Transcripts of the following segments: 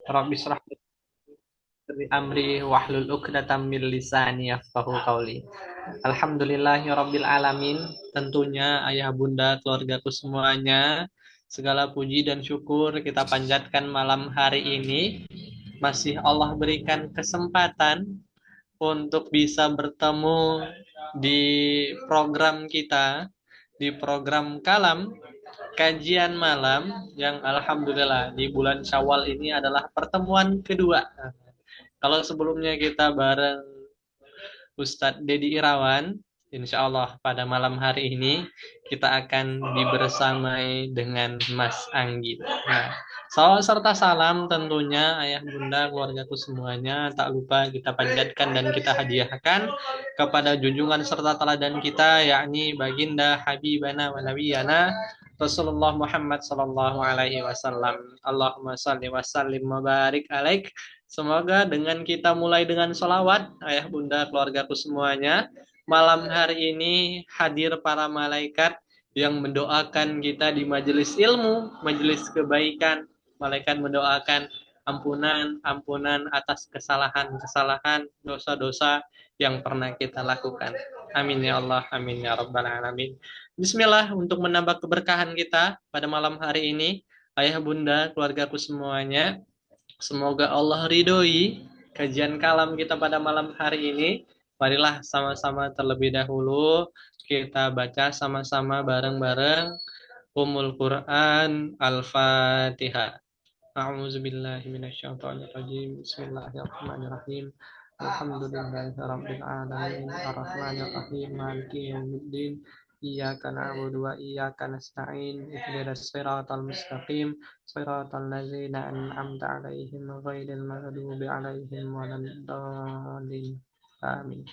Rabbi shrah li amri wahlul 'uqdatam min lisani yafqahu qawli. Alhamdulillahi rabbil alamin. Tentunya ayah bunda keluargaku semuanya, segala puji dan syukur kita panjatkan malam hari ini. Masih Allah berikan kesempatan untuk bisa bertemu di program kita, di program Kalam, kajian malam yang alhamdulillah di bulan Syawal ini adalah pertemuan kedua. Kalau sebelumnya kita bareng Ustadz Dedi Irawan, insya Allah pada malam hari ini kita akan dibersamai dengan Mas Anggit. Nah, salawat serta salam tentunya ayah bunda keluargaku semuanya tak lupa kita panjatkan dan kita hadiahkan kepada junjungan serta teladan kita, yakni baginda Habibana wa Nabiyana Rasulullah Muhammad sallallahu alaihi wasallam. Allahumma salli wa sallim wa barik alaik. Semoga dengan kita mulai dengan sholawat, ayah bunda keluargaku semuanya, malam hari ini hadir para malaikat yang mendoakan kita di majelis ilmu, majelis kebaikan. Malaikat mendoakan ampunan atas kesalahan-kesalahan, dosa-dosa yang pernah kita lakukan. Amin ya Allah, amin ya Rabbal Alamin. Bismillah, untuk menambah keberkahan kita pada malam hari ini, ayah bunda keluargaku semuanya, semoga Allah ridhoi kajian kalam kita pada malam hari ini. Marilah sama-sama terlebih dahulu kita baca sama-sama bareng-bareng Ummul Quran Al-Fatihah. A'udzubillahi minasyaitonirrajim. Bismillahirrahmanirrahim. Alhamdulillahirabbil alamin arrahmanir rahim maliki yaumiddin iyyaka na'budu wa iyyaka nasta'in ihdinas siratal mustaqim siratal ladzina an'amta 'alaihim ghairil maghdubi 'alaihim waladdallin. Amin.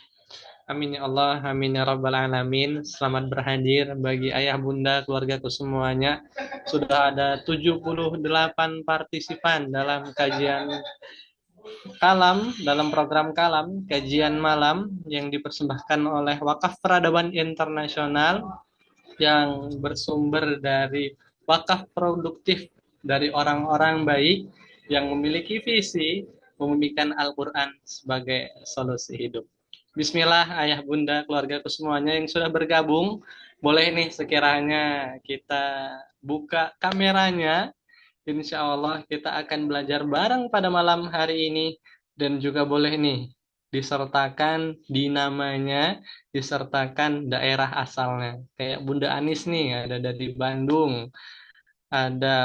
Amin ya Allah, amin ya Rabbal Alamin. Selamat berhadir bagi ayah bunda keluargaku semuanya. Sudah ada 78 partisipan dalam kajian Kalam, dalam program Kalam, kajian malam yang dipersembahkan oleh Wakaf Peradaban Internasional yang bersumber dari wakaf produktif dari orang-orang baik yang memiliki visi memimikan Al-Quran sebagai solusi hidup. Bismillah, ayah bunda keluargaku semuanya yang sudah bergabung, boleh nih sekiranya kita buka kameranya. Insya Allah kita akan belajar bareng pada malam hari ini dan juga boleh nih disertakan di namanya, disertakan daerah asalnya. Kayak Bunda Anis nih ada dari Bandung, ada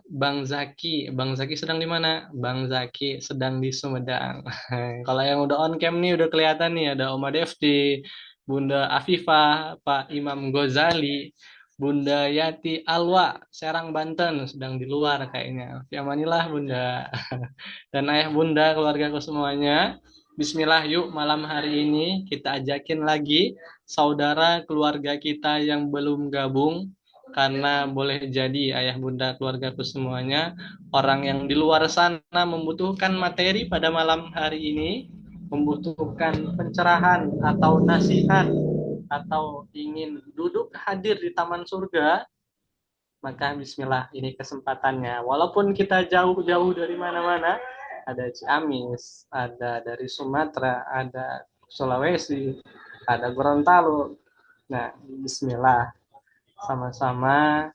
Bang Zaki. Bang Zaki sedang di mana? Bang Zaki sedang di Sumedang. Kalau yang udah on cam nih udah kelihatan nih ada Oma Defti, Bunda Afifah, Pak Imam Ghazali, Bunda Yati Alwa, Serang Banten sedang di luar kayaknya. Ya manilah Bunda. Dan ayah bunda keluargaku semuanya. Bismillah yuk malam hari ini kita ajakin lagi saudara keluarga kita yang belum gabung karena boleh jadi ayah bunda keluargaku semuanya orang yang di luar sana membutuhkan materi pada malam hari ini, membutuhkan pencerahan atau nasihat atau ingin duduk hadir di taman surga, maka bismillah ini kesempatannya. Walaupun kita jauh-jauh dari mana-mana, ada Ciamis, ada dari Sumatera, ada Sulawesi, ada Gorontalo. Nah, bismillah sama-sama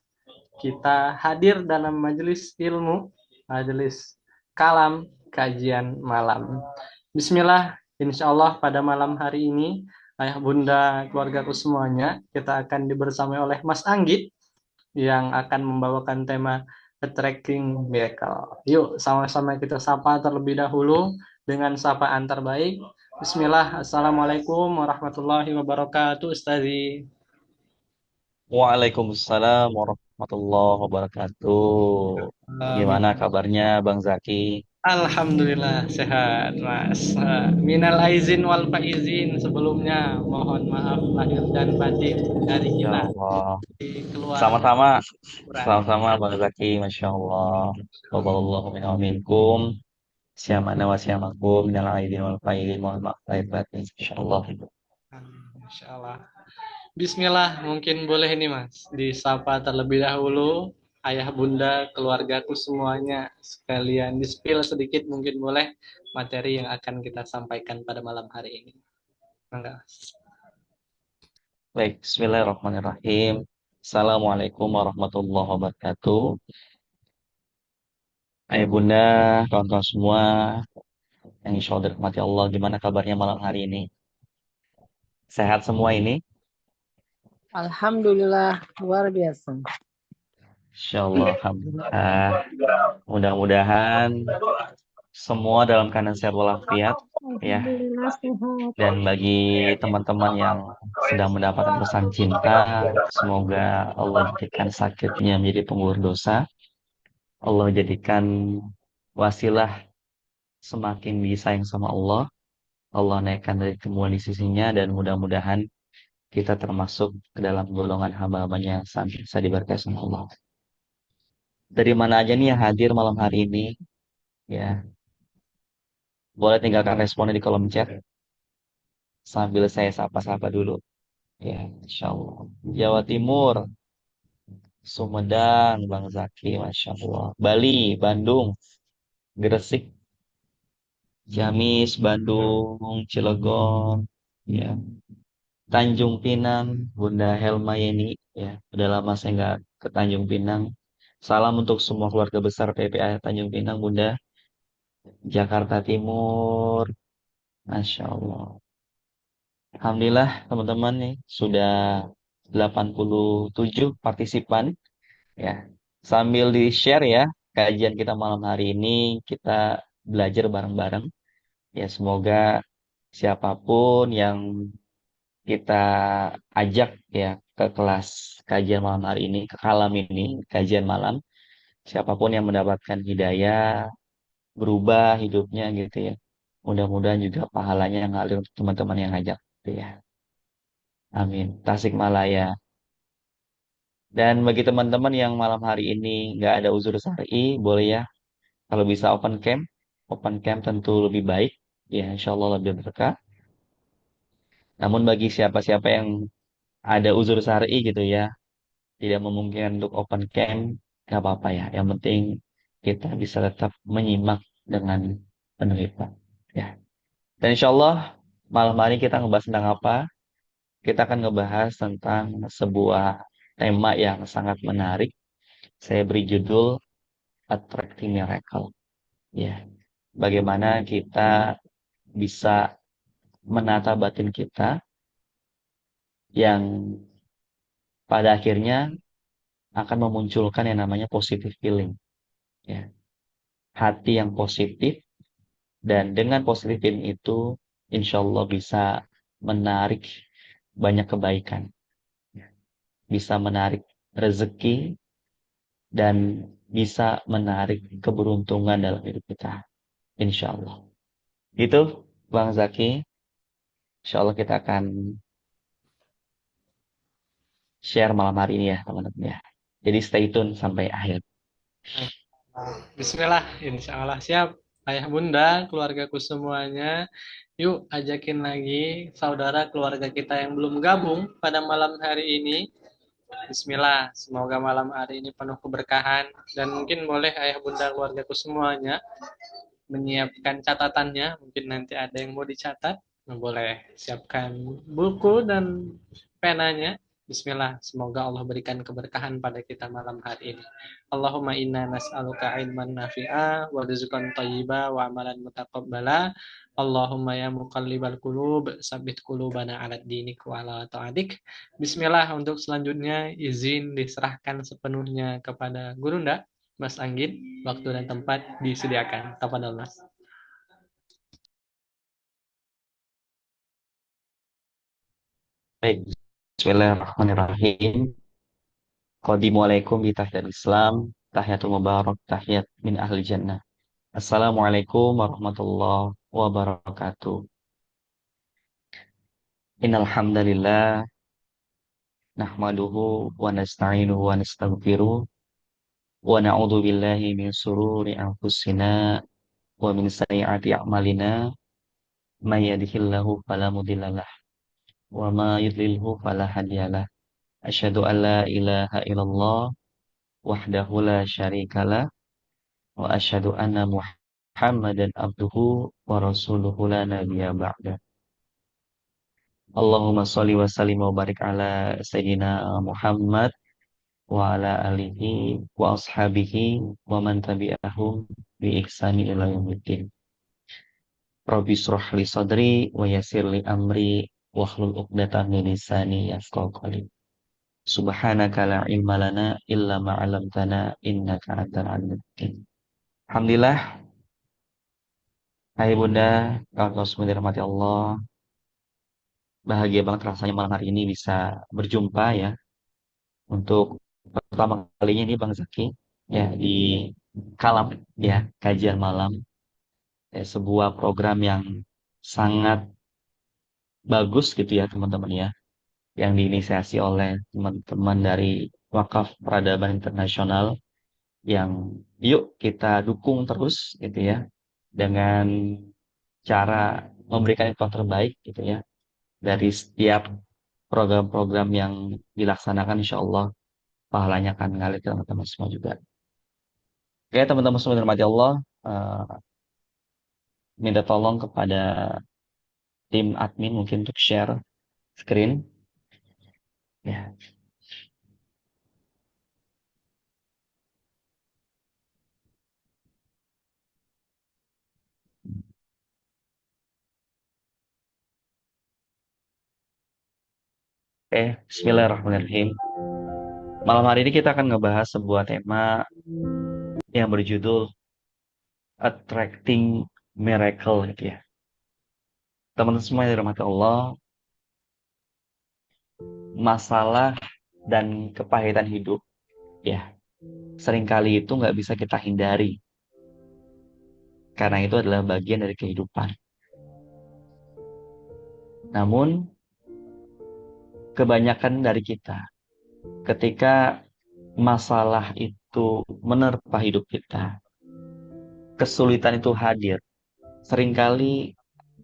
kita hadir dalam majelis ilmu, majelis kalam, kajian malam. Bismillah, insya Allah pada malam hari ini, ayah bunda keluargaku semuanya, kita akan dibersamai oleh Mas Anggit yang akan membawakan tema Attracting Miracle. Yuk, sama-sama kita sapa terlebih dahulu dengan sapaan terbaik. Bismillah, Assalamualaikum warahmatullahi wabarakatuh, Ustazi. Waalaikumsalam warahmatullahi wabarakatuh. Gimana Amin. kabarnya Bang Zaki? Alhamdulillah sehat, Mas. Minal aizin wal faizin sebelumnya mohon maaf lahir dan batin dari Masya kita Allah. di keluarga Sama-sama, Quran. sama-sama Bang Zaki. Masya Allah. Waballahu minna wa minkum. Siamana wa siamakum. Minal aidin wal faidin. Mohon maaf lahir batin. Masya Allah. Insya Allah. Bismillah, mungkin boleh nih Mas, disapa terlebih dahulu ayah bunda, keluargaku semuanya. Sekalian di-spill sedikit mungkin boleh materi yang akan kita sampaikan pada malam hari ini. Enggak. Baik, Bismillahirrahmanirrahim. Assalamualaikum warahmatullahi wabarakatuh. Ayah bunda, kawan-kawan semua yang insya Allah dirahmati Allah, gimana kabarnya malam hari ini? Sehat semua ini? Alhamdulillah, luar biasa. Insya Allah, Alhamdulillah. Mudah-mudahan semua dalam keadaan sehat walafiat, ya. Alhamdulillah sehat. Dan bagi teman-teman yang sedang mendapatkan pesan cinta, semoga Allah jadikan sakitnya menjadi penggugur dosa. Allah jadikan wasilah semakin disayang sama Allah. Allah naikkan dari kemuliaan di sisinya dan mudah-mudahan kita termasuk ke dalam golongan hamba-hambanya yang bisa diberkahi sama Allah. Dari mana aja nih yang hadir malam hari ini? Ya, boleh tinggalkan responnya di kolom chat sambil saya sapa-sapa dulu. Ya, Insya Allah. Jawa Timur, Sumedang, Bang Zaki, Masya Allah. Bali, Bandung, Gresik, Ciamis, Bandung, Cilegon, ya. Tanjung Pinang, Bunda Helma Yeni, ya. Udah lama saya nggak ke Tanjung Pinang. Salam untuk semua keluarga besar PPA Tanjung Pinang, Bunda. Jakarta Timur, Masya Allah. Alhamdulillah, teman-teman nih, sudah 87 partisipan, ya. Sambil di-share ya, kajian kita malam hari ini, kita belajar bareng-bareng. Ya, semoga siapapun yang kita ajak ya ke kelas kajian malam hari ini, ke kalam ini, kajian malam, siapapun yang mendapatkan hidayah, berubah hidupnya gitu ya. Mudah-mudahan juga pahalanya ngalir untuk teman-teman yang ngajak gitu ya. Amin. Tasikmalaya. Dan bagi teman-teman yang malam hari ini nggak ada uzur syar'i, boleh ya. Kalau bisa open camp tentu lebih baik. Ya, insya Allah lebih berkah. Namun bagi siapa-siapa yang ada uzur syar'i gitu ya, tidak memungkinkan untuk open camp, nggak apa-apa ya. Yang penting kita bisa tetap menyimak dengan penuh hikmat. Ya. Dan insya Allah malam hari kita ngebahas tentang apa? Kita akan ngebahas tentang sebuah tema yang sangat menarik. Saya beri judul Attracting Miracle. Ya, bagaimana kita bisa menata batin kita yang pada akhirnya akan memunculkan yang namanya positive feeling. Ya, hati yang positif dan dengan positive feeling itu, insya Allah bisa menarik banyak kebaikan, bisa menarik rezeki dan bisa menarik keberuntungan dalam hidup kita. Insya Allah. Itu Bang Zaki. Insya Allah kita akan share malam hari ini ya teman-teman ya. Jadi stay tune sampai akhir. Bismillah, insya Allah siap. Ayah bunda, keluargaku semuanya. Yuk ajakin lagi saudara keluarga kita yang belum gabung pada malam hari ini. Bismillah, semoga malam hari ini penuh keberkahan. Dan mungkin boleh ayah bunda keluargaku semuanya menyiapkan catatannya. Mungkin nanti ada yang mau dicatat. Nah, boleh siapkan buku dan penanya. Bismillah, semoga Allah berikan keberkahan pada kita malam hari ini. Allahumma inna nas'aluka ilman nafi'a wa rizqan thayyiba wa amalan mutaqabbala. Allahumma ya muqallibal qulub, sabit qulubana ala dinik wa ala ta'adik. Bismillah, untuk selanjutnya izin diserahkan sepenuhnya kepada Gurunda, Mas Anggit, waktu dan tempat disediakan. Tafadhol, Mas. Baik, Bismillahirrahmanirrahim. Qadimualaikum bi tahiyat Islam, tahiyatul mubarak, tahiyat min ahli jannah. Assalamualaikum warahmatullahi wabarakatuh. Innal hamdalillah nahmaduhu wa nasta'inuhu wa nastaghfiruh wa na'udzu billahi min sururi anfusina wa min sayyiati a'malina may yahdihillahu fala mudhillalah wa ma yudlilhu fala hadiyalah. Asyhadu an la ilaha illallah wahdahu la syarikalah wa asyhadu anna Muhammadan abduhu wa rasuluhu la nabiyya ba'da. Allahumma sholli wa sallim wa barik ala sayyidina Muhammad wa ala alihi wa ashabihi wa man tabi'ahum bi ihsani ila yaumiddin. Rabbi shrah li sadri wa yassir li amri wa hlul 'uqdatam min lisani yafqahu qawli. Subhanaka la ilma lana illa ma 'allamtana innaka antal alimul hakim. Alhamdulillah, hai Bunda, kalau semua dirahmati Allah, bahagia banget rasanya malam hari ini bisa berjumpa ya. Untuk pertama kalinya ini Bang Zaki ya di Kalam ya, kajian malam, ya, sebuah program yang sangat bagus gitu ya teman-teman ya, yang diinisiasi oleh teman-teman dari Wakaf Peradaban Internasional yang yuk kita dukung terus gitu ya dengan cara memberikan info terbaik gitu ya dari setiap program-program yang dilaksanakan, insya Allah pahalanya akan ngalir ke teman-teman semua juga. Oke teman-teman semua yang dirahmati Allah, eh, minta tolong kepada tim admin mungkin untuk share screen ya. Oke, Bismillahirrahmanirrahim. Malam hari ini kita akan ngebahas sebuah tema yang berjudul Attracting Miracle gitu ya. Teman-teman semua yang dirahmati Allah, masalah dan kepahitan hidup ya seringkali itu nggak bisa kita hindari karena itu adalah bagian dari kehidupan. Namun kebanyakan dari kita ketika masalah itu menerpa hidup kita, kesulitan itu hadir, seringkali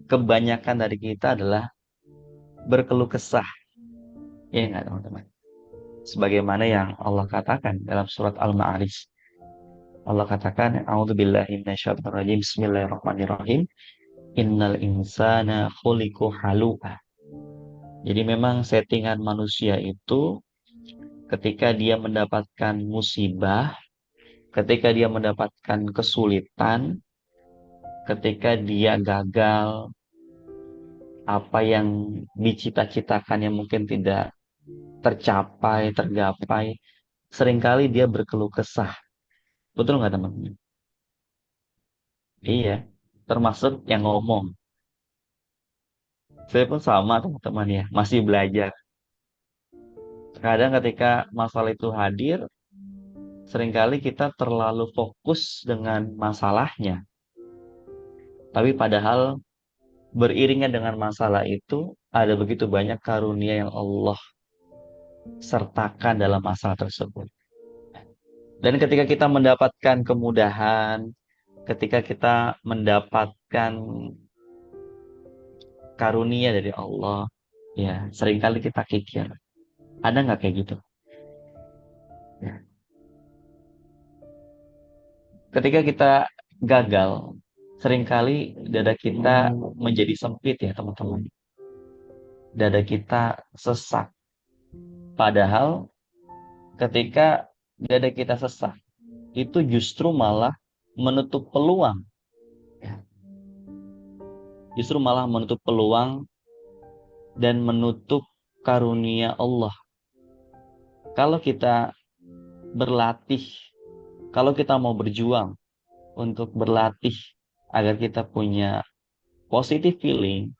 kebanyakan dari kita adalah berkeluh kesah. Ya nggak teman-teman? Sebagaimana yang Allah katakan dalam surat Al-Ma'arij. Allah katakan, A'udzubillahi minasyaitonirrajim. Bismillahirrahmanirrahim. Innal insana khuliqu halu'a. Jadi memang settingan manusia itu ketika dia mendapatkan musibah, ketika dia mendapatkan kesulitan, ketika dia gagal, apa yang dicita-citakan yang mungkin tidak tergapai, seringkali dia berkeluh kesah. Betul nggak teman-teman? Iya, termasuk yang ngomong. Saya pun sama teman-teman ya, masih belajar. Kadang ketika masalah itu hadir, seringkali kita terlalu fokus dengan masalahnya. Tapi padahal beriringan dengan masalah itu, ada begitu banyak karunia yang Allah sertakan dalam masalah tersebut. Dan ketika kita mendapatkan kemudahan, ketika kita mendapatkan karunia dari Allah, ya seringkali kita kikir. Ada nggak kayak gitu? Ya. Ketika kita gagal, seringkali dada kita menjadi sempit ya teman-teman. Dada kita sesak. Padahal ketika dada kita sesak, itu justru malah menutup peluang. Ya. Justru malah menutup peluang dan menutup karunia Allah. Kalau kita berlatih, kalau kita mau berjuang untuk berlatih agar kita punya positive feeling,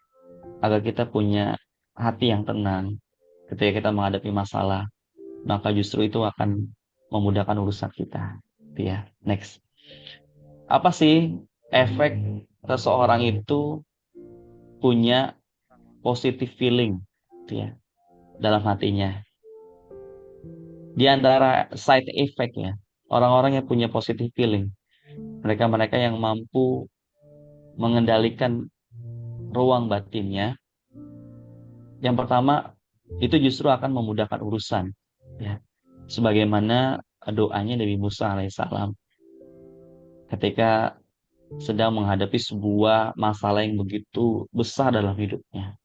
agar kita punya hati yang tenang ketika kita menghadapi masalah, maka justru itu akan memudahkan urusan kita. Ya, next. Apa sih efek seseorang itu punya positive feeling ya, dalam hatinya? Di antara side effect ya, orang-orang yang punya positive feeling, mereka-mereka yang mampu mengendalikan ruang batinnya, yang pertama itu justru akan memudahkan urusan ya. Sebagaimana doanya Nabi Musa alaihissalam ketika sedang menghadapi sebuah masalah yang begitu besar dalam hidupnya.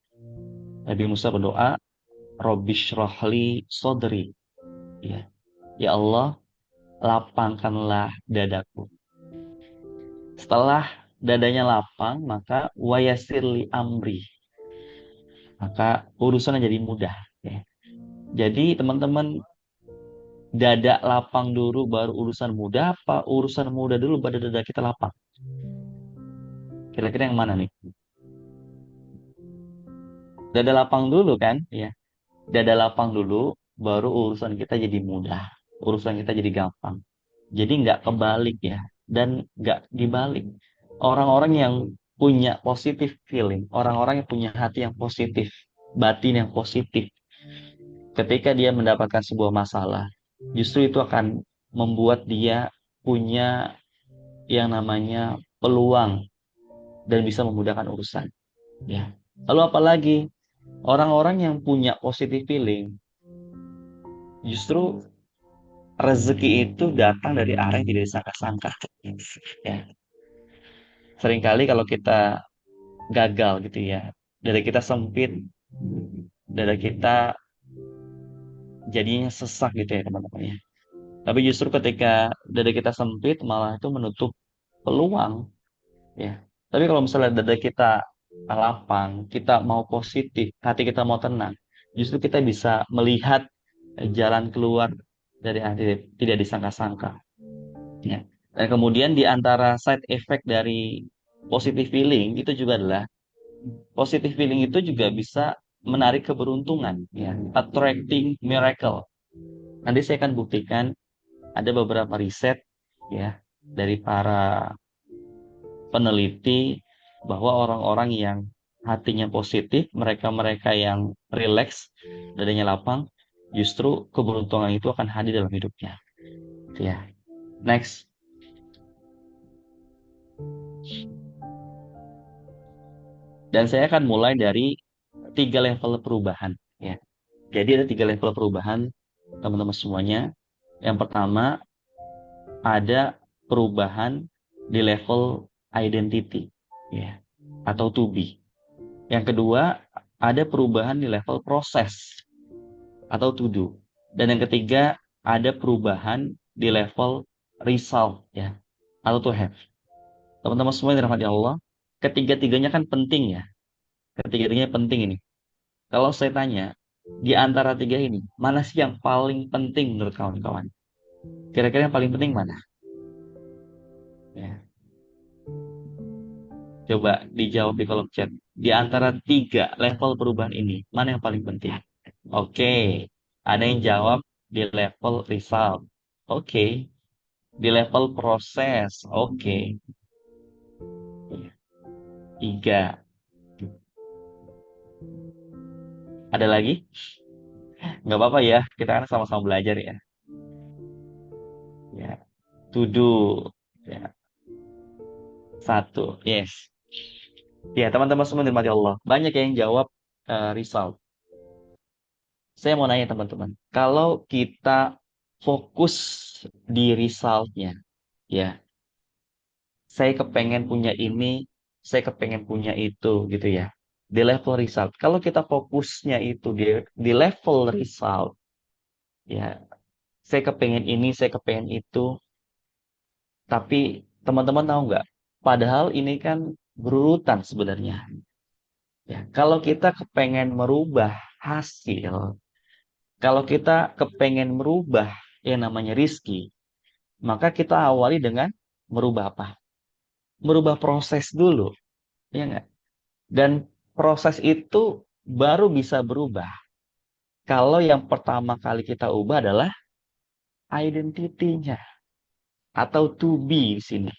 Nabi Musa berdoa, Robbishrahli sodri. Ya, ya Allah, lapangkanlah dadaku. Setelah dadanya lapang, maka wayasirli amri. Maka urusannya jadi mudah. Ya. Jadi teman-teman, dada lapang dulu baru urusan mudah, apa urusan mudah dulu baru dada kita lapang? Kira-kira yang mana nih? Dada lapang dulu kan? Ya. Dada lapang dulu, baru urusan kita jadi mudah. Urusan kita jadi gampang. Jadi nggak kebalik ya. Dan nggak dibalik. Orang-orang yang punya positive feeling, orang-orang yang punya hati yang positif, batin yang positif, ketika dia mendapatkan sebuah masalah, justru itu akan membuat dia punya yang namanya peluang dan bisa memudahkan urusan. Ya. Lalu apalagi orang-orang yang punya positive feeling, justru rezeki itu datang dari arah yang tidak disangka-sangka. Ya, seringkali kalau kita gagal gitu ya, dada kita sempit, dada kita jadinya sesak gitu ya teman-teman ya. Tapi justru ketika dada kita sempit malah itu menutup peluang ya. Tapi kalau misalnya dada kita lapang, kita mau positif, hati kita mau tenang, justru kita bisa melihat jalan keluar dari hati tidak disangka-sangka. Ya. Dan kemudian di antara side effect dari positive feeling itu juga adalah positive feeling itu juga bisa menarik keberuntungan, ya, attracting miracle. Nanti saya akan buktikan ada beberapa riset ya dari para peneliti bahwa orang-orang yang hatinya positif, mereka-mereka yang relax, dadanya lapang, justru keberuntungan itu akan hadir dalam hidupnya. Ya. Next. Dan saya akan mulai dari 3 level perubahan. Ya. Jadi ada 3 level perubahan, teman-teman semuanya. Yang pertama, ada perubahan di level identity, ya, atau to be. Yang kedua, ada perubahan di level proses, atau to do. Dan yang ketiga, ada perubahan di level result, ya, atau to have. Teman-teman semua yang dirahmati Allah, ketiga-tiganya kan penting ya. Ketiga-tiganya penting ini. Kalau saya tanya, di antara tiga ini, mana sih yang paling penting menurut kawan-kawan? Kira-kira yang paling penting mana? Ya, coba dijawab di kolom chat. Di antara 3 level perubahan ini, mana yang paling penting? Oke, ada yang jawab di level result. Oke, di level proses. Oke, 3. Ada lagi? Nggak apa-apa ya, kita kan sama-sama belajar ya. Ya, to do. Ya, 1. Yes. Ya, teman-teman semua dirahmati Allah. Banyak yang jawab result. Saya mau nanya teman-teman, kalau kita fokus di resultnya, ya, saya kepengen punya ini, saya kepengen punya itu, gitu ya, di level result. Kalau kita fokusnya itu di level result, ya, saya kepengen ini, saya kepengen itu, tapi teman-teman tahu nggak? Padahal ini kan berurutan sebenarnya. Ya, kalau kita kepengen merubah hasil, kalau kita kepengen merubah yang namanya rizki, maka kita awali dengan merubah apa? Merubah proses dulu, ya nggak? Dan proses itu baru bisa berubah. Kalau yang pertama kali kita ubah adalah identitinya atau to be di sini,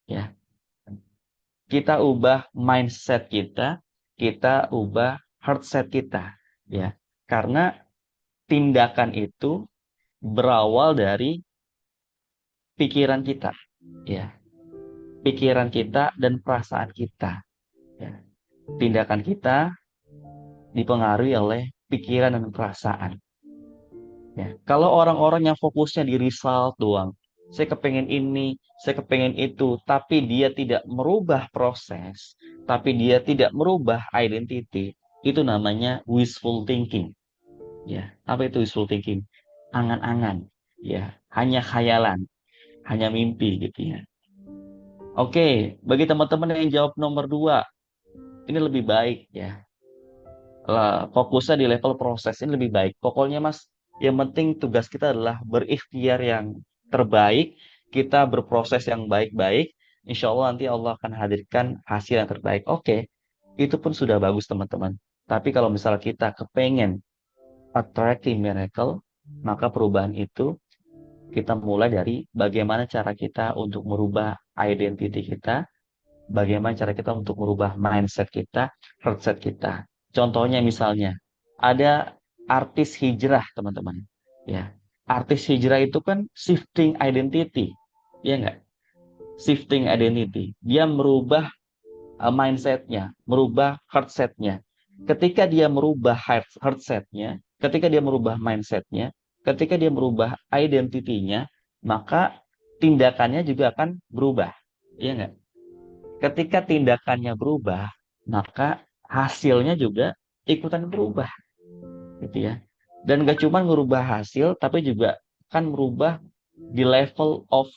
ya. Kita ubah mindset kita ubah heart set kita, ya. Karena tindakan itu berawal dari pikiran kita, ya. Pikiran kita dan perasaan kita, ya. Tindakan kita dipengaruhi oleh pikiran dan perasaan. Ya, kalau orang-orang yang fokusnya di result doang, saya kepengen ini, saya kepengen itu, tapi dia tidak merubah proses, tapi dia tidak merubah identity, itu namanya wishful thinking. Ya, apa itu wishful thinking? Angan-angan, ya, hanya khayalan, hanya mimpi gitu ya. Oke, bagi teman-teman yang jawab nomor dua, ini lebih baik ya. Fokusnya di level proses ini lebih baik. Pokoknya Mas, yang penting tugas kita adalah berikhtiar yang terbaik, kita berproses yang baik-baik, insya Allah nanti Allah akan hadirkan hasil yang terbaik. Oke, itu pun sudah bagus teman-teman. Tapi kalau misalnya kita kepengen attracting miracle, maka perubahan itu kita mulai dari bagaimana cara kita untuk merubah identity kita, bagaimana cara kita untuk merubah mindset kita, headset kita. Contohnya misalnya, ada artis hijrah, teman-teman. Ya, artis hijrah itu kan shifting identity, ya nggak? Shifting identity. Dia merubah mindsetnya, merubah headsetnya. Ketika dia merubah headsetnya, ketika dia merubah mindsetnya, ketika dia merubah identitinya, maka tindakannya juga akan berubah, ya nggak? Ketika tindakannya berubah, maka hasilnya juga ikutan berubah, gitu ya. Dan gak cuma merubah hasil, tapi juga kan merubah di level of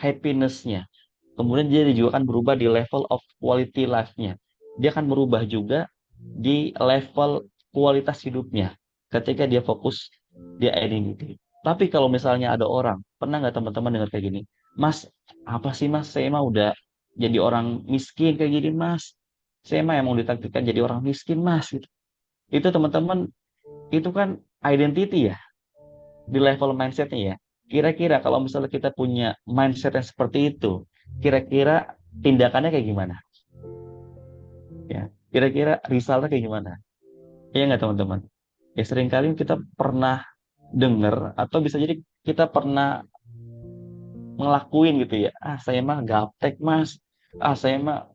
happiness-nya. Kemudian dia juga akan berubah di level of quality life-nya. Dia akan berubah juga di level kualitas hidupnya ketika dia fokus di identity. Tapi kalau misalnya ada orang, pernah nggak teman-teman dengar kayak gini? Mas, apa sih mas? Saya mah udah jadi orang miskin kayak gini mas. Saya mah emang ditakdirkan jadi orang miskin mas. Gitu. Itu teman-teman, itu kan identity ya, di level mindsetnya ya. Kira-kira kalau misalnya kita punya mindset yang seperti itu, kira-kira tindakannya kayak gimana? Ya, kira-kira resultnya kayak gimana? Iya nggak teman-teman? Ya seringkali kita pernah dengar atau bisa jadi kita pernah ngelakuin gitu ya. Ah saya mah gaptek mas. Ah saya mah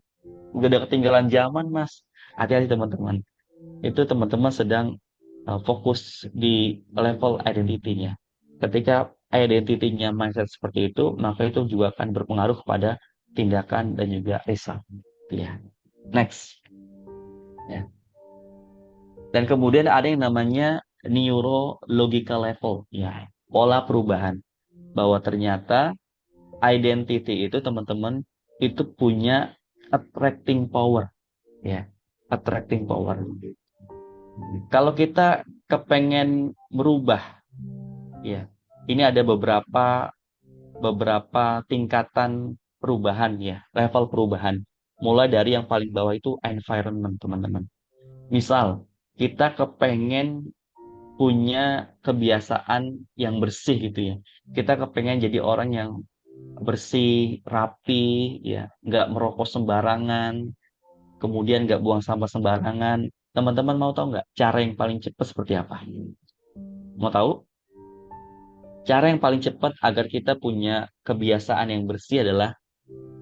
udah ketinggalan zaman mas. Hati-hati teman-teman. Itu teman-teman sedang fokus di level identity-nya. Ketika identity-nya mindset seperti itu, maka itu juga akan berpengaruh kepada tindakan dan juga result. Ya. Next. Ya. Dan kemudian ada yang namanya neurological level, ya, pola perubahan. Bahwa ternyata identity itu teman-teman itu punya attracting power, ya, attracting power. Kalau kita kepengen merubah, ya, ini ada beberapa tingkatan perubahan ya, level perubahan. Mulai dari yang paling bawah itu environment, teman-teman. Misal, kita kepengen punya kebiasaan yang bersih gitu ya. Kita kepengen jadi orang yang bersih, rapi, ya, nggak merokok sembarangan, kemudian nggak buang sampah sembarangan. Teman-teman mau tahu nggak cara yang paling cepat seperti apa? Mau tahu? Cara yang paling cepat agar kita punya kebiasaan yang bersih adalah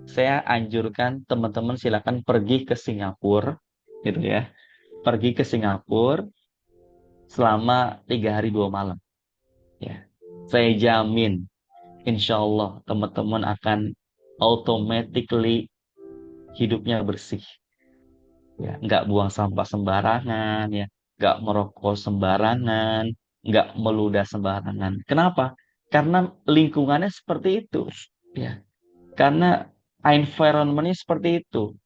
saya anjurkan teman-teman silakan pergi ke Singapura, gitu ya. Pergi ke Singapura selama 3 hari 2 malam. Ya, saya jamin, insya Allah teman-teman akan automatically hidupnya bersih. Ya, nggak buang sampah sembarangan, ya, nggak merokok sembarangan, nggak meludah sembarangan. Kenapa? Karena lingkungannya seperti itu, ya. Karena environmentnya seperti itu,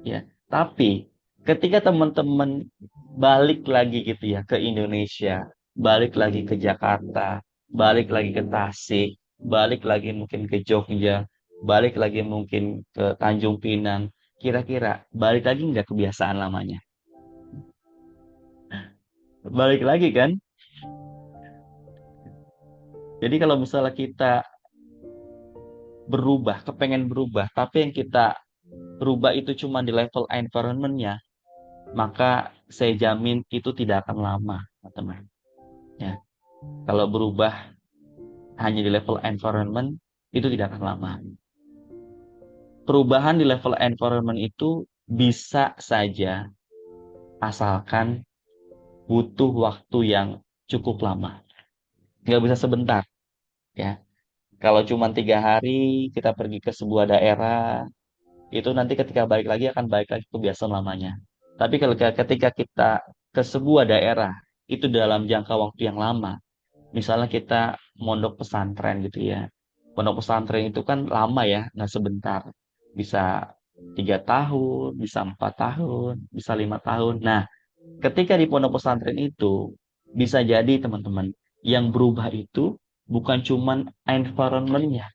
ya. Tapi ketika teman-teman balik lagi gitu ya ke Indonesia, balik lagi ke Jakarta, balik lagi ke Tasik, balik lagi mungkin ke Jogja, balik lagi mungkin ke Tanjung Pinang, kira-kira balik lagi nggak kebiasaan lamanya? Balik lagi kan? Jadi kalau misalnya kita berubah, kepengen berubah, tapi yang kita berubah itu cuma di level environment-nya, maka saya jamin itu tidak akan lama, teman-teman. Ya, kalau berubah hanya di level environment, itu tidak akan lama. Perubahan di level environment itu bisa saja asalkan butuh waktu yang cukup lama. nggak bisa sebentar ya. Kalau cuma 3 hari kita pergi ke sebuah daerah, itu nanti ketika balik lagi akan balik lagi kebiasaan lamanya. Tapi kalau ketika kita ke sebuah daerah, itu dalam jangka waktu yang lama. Misalnya kita mondok pesantren gitu ya. Pondok pesantren itu kan lama ya, nggak sebentar. Bisa 3 tahun, bisa 4 tahun, bisa 5 tahun. Nah, ketika di pondok pesantren itu bisa jadi teman-teman yang berubah itu bukan cuman environmentnya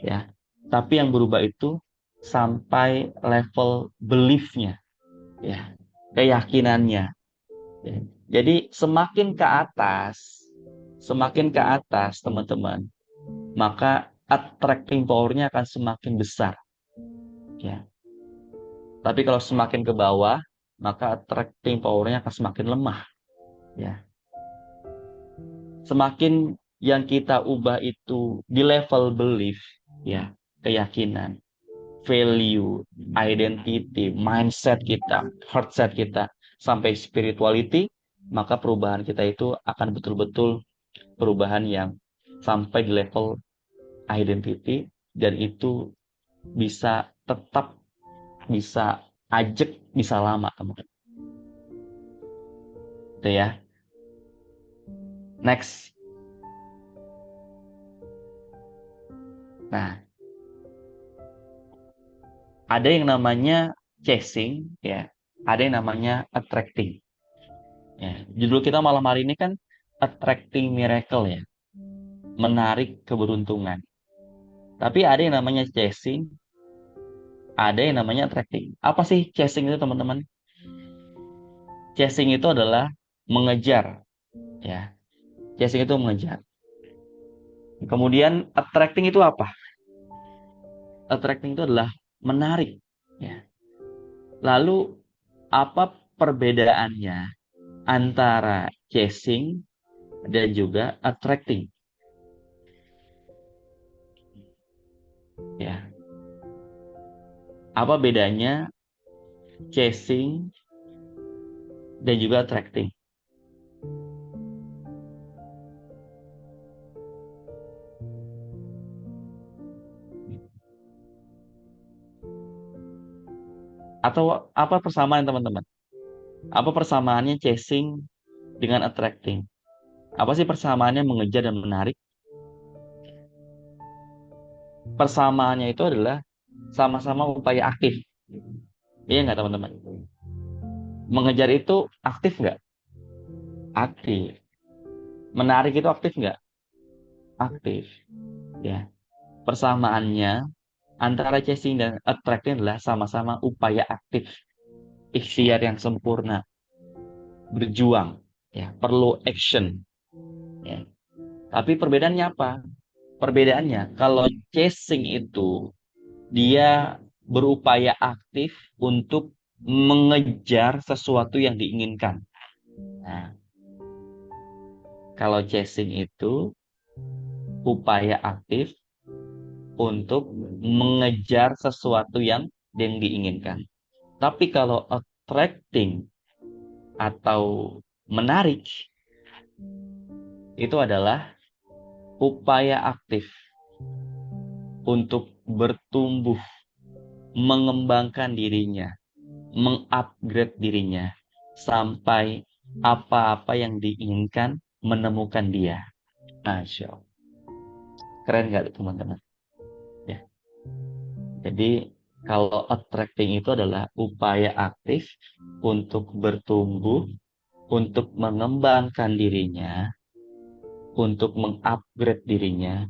ya, tapi yang berubah itu sampai level beliefnya ya, keyakinannya. Ya. Jadi semakin ke atas teman-teman, maka attracting power-nya akan semakin besar ya. Tapi kalau semakin ke bawah, maka attracting power-nya akan semakin lemah ya. Semakin yang kita ubah itu di level belief ya, keyakinan, value, identity, mindset kita, heart set kita sampai spirituality, maka perubahan kita itu akan betul-betul perubahan yang sampai di level identity, dan itu bisa tetap, bisa ajak, bisa lama teman-teman. Itu ya. Next. Nah, ada yang namanya chasing ya, ada yang namanya attracting. Ya, judul kita malam hari ini kan attracting miracle ya, menarik keberuntungan. Tapi ada yang namanya chasing, ada yang namanya attracting. Apa sih chasing itu teman-teman? Chasing itu adalah mengejar ya. Chasing itu mengejar. Kemudian attracting itu apa? Attracting itu adalah menarik ya. Lalu apa perbedaannya antara chasing dan juga attracting? Ya. Apa bedanya chasing dan juga attracting? Atau apa persamaan teman-teman? Apa persamaannya chasing dengan attracting? Apa sih persamaannya mengejar dan menarik? Persamaannya itu adalah sama-sama upaya aktif. Iya nggak teman-teman? Mengejar itu aktif nggak? Aktif. Menarik itu aktif nggak? Aktif. Ya. Persamaannya antara chasing dan attracting adalah sama-sama upaya aktif. Ikhtiar yang sempurna. Berjuang. Ya. Perlu action. Ya. Tapi perbedaannya apa? Perbedaannya, kalau chasing itu dia berupaya aktif untuk mengejar sesuatu yang diinginkan. Nah, kalau chasing itu upaya aktif untuk mengejar sesuatu yang diinginkan. Tapi kalau attracting atau menarik itu adalah upaya aktif untuk bertumbuh, mengembangkan dirinya, mengupgrade dirinya sampai apa-apa yang diinginkan menemukan dia. Masya Allah. Keren nggak teman-teman? Ya. Jadi kalau attracting itu adalah upaya aktif untuk bertumbuh, untuk mengembangkan dirinya, untuk mengupgrade dirinya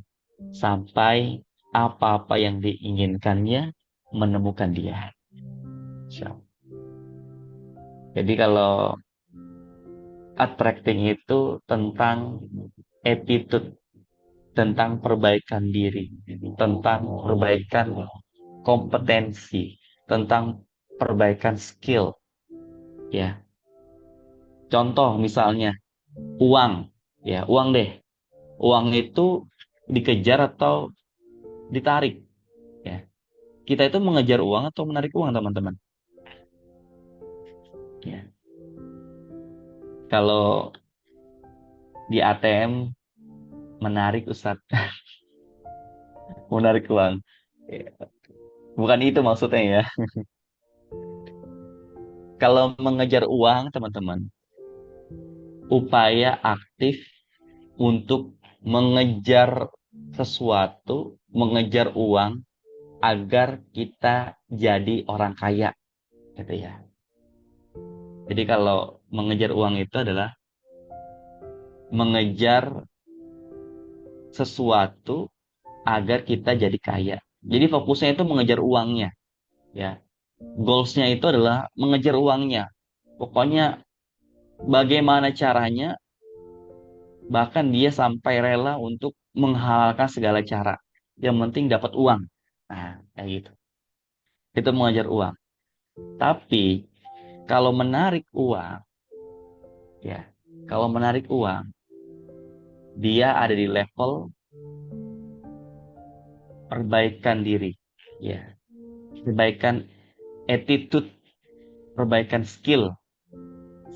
sampai apa-apa yang diinginkannya menemukan dia. Masya Allah. Jadi kalau attracting itu tentang attitude, tentang perbaikan diri, tentang perbaikan kompetensi, tentang perbaikan skill. Ya, contoh misalnya uang, ya uang deh. Uang itu dikejar atau ditarik. Ya, kita itu mengejar uang atau menarik uang teman-teman. Ya, kalau di ATM Menarik Ustadz, menarik uang. Ya, bukan itu maksudnya ya. Kalau mengejar uang, teman-teman, upaya aktif untuk mengejar sesuatu, mengejar uang agar kita jadi orang kaya, gitu ya. Jadi kalau mengejar uang itu adalah mengejar sesuatu agar kita jadi kaya. Jadi fokusnya itu mengejar uangnya, ya. Goalsnya itu adalah mengejar uangnya. Pokoknya bagaimana caranya, bahkan dia sampai rela untuk menghalalkan segala cara. Yang penting dapat uang. Nah, kayak gitu. Itu mengejar uang. Tapi kalau menarik uang, ya, kalau menarik uang, dia ada di level perbaikan diri, ya, perbaikan attitude, perbaikan skill,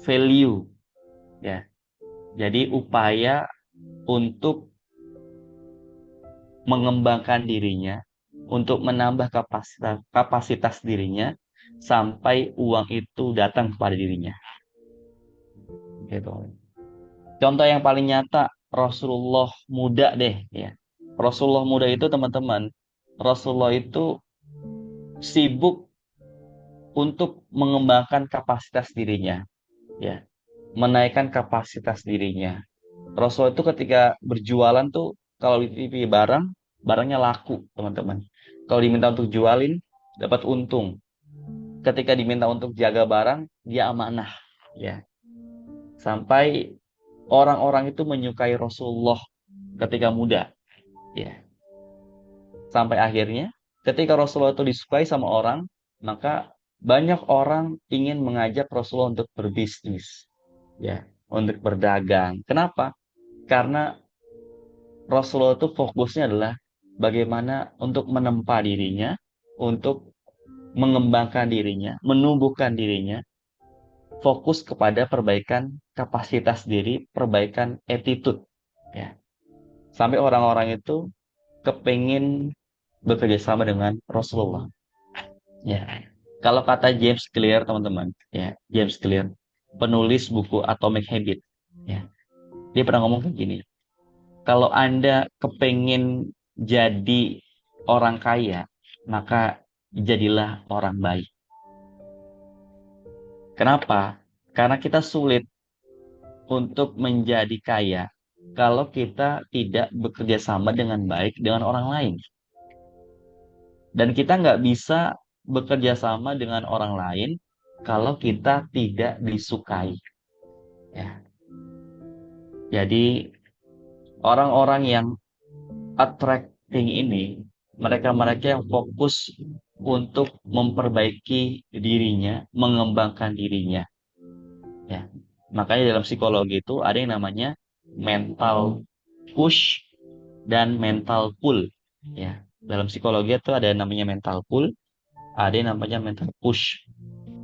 value, ya. Jadi upaya untuk mengembangkan dirinya, untuk menambah kapasitas kapasitas dirinya sampai uang itu datang kepada dirinya. Gitu. Contoh yang paling nyata Rasulullah muda deh, ya. Rasulullah muda itu teman-teman, Rasulullah itu sibuk untuk mengembangkan kapasitas dirinya, ya, menaikkan kapasitas dirinya. Rasul itu ketika berjualan tuh kalau di barang, barangnya laku, teman-teman. Kalau diminta untuk jualin, dapat untung. Ketika diminta untuk jaga barang, dia amanah, ya. Sampai orang-orang itu menyukai Rasulullah ketika muda, ya. Sampai akhirnya ketika Rasulullah itu disukai sama orang, maka banyak orang ingin mengajak Rasulullah untuk berbisnis, ya, untuk berdagang. Kenapa? Karena Rasulullah itu fokusnya adalah bagaimana untuk menempa dirinya, untuk mengembangkan dirinya, menumbuhkan dirinya, fokus kepada perbaikan kapasitas diri, perbaikan attitude, ya. Sampai orang-orang itu kepingin bekerja sama dengan Rasulullah. Ya, kalau kata James Clear, teman-teman, ya, James Clear, penulis buku Atomic Habit, ya, dia pernah ngomong kayak gini. Kalau Anda kepingin jadi orang kaya, maka jadilah orang baik. Kenapa? Karena kita sulit untuk menjadi kaya kalau kita tidak bekerja sama dengan baik dengan orang lain. Dan kita nggak bisa bekerja sama dengan orang lain kalau kita tidak disukai. Ya. Jadi orang-orang yang attracting ini, mereka-mereka yang fokus untuk memperbaiki dirinya, mengembangkan dirinya. Ya. Makanya dalam psikologi itu ada yang namanya mental push dan mental pull. Ya. Dalam psikologi itu ada yang namanya mental pull, ada yang namanya mental push.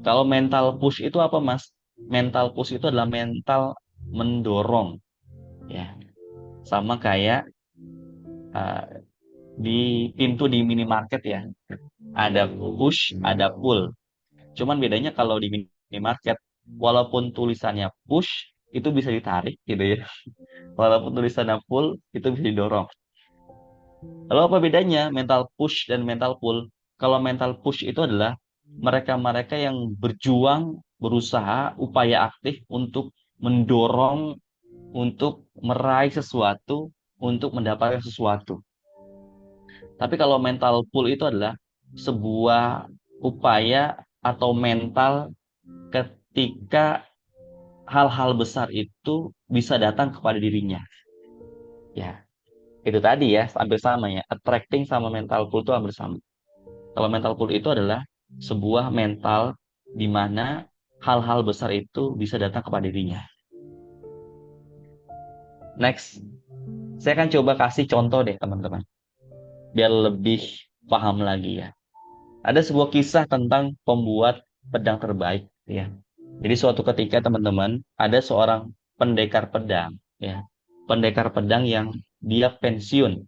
Kalau mental push itu apa, Mas? Mental push itu adalah mental mendorong, ya. Sama kayak uh, di pintu di minimarket ya. Ada push, ada pull. Cuman bedanya kalau di minimarket, walaupun tulisannya push, itu bisa ditarik gitu ya. Walaupun tulisannya pull, itu bisa didorong. Lalu apa bedanya mental push dan mental pull? Kalau mental push itu adalah mereka-mereka yang berjuang, berusaha, upaya aktif untuk mendorong, untuk meraih sesuatu, untuk mendapatkan sesuatu. Tapi kalau mental pull itu adalah sebuah upaya atau mental ketika hal-hal besar itu bisa datang kepada dirinya. Ya, itu tadi ya, hampir sama ya. Attracting sama mental pull itu hampir sama. Kalau mental pull itu adalah sebuah mental di mana hal-hal besar itu bisa datang kepada dirinya. Next, saya akan coba kasih contoh deh teman-teman, biar lebih paham lagi ya. Ada sebuah kisah tentang pembuat pedang terbaik ya. Jadi suatu ketika teman-teman ada seorang pendekar pedang ya. Pendekar pedang yang dia pensiun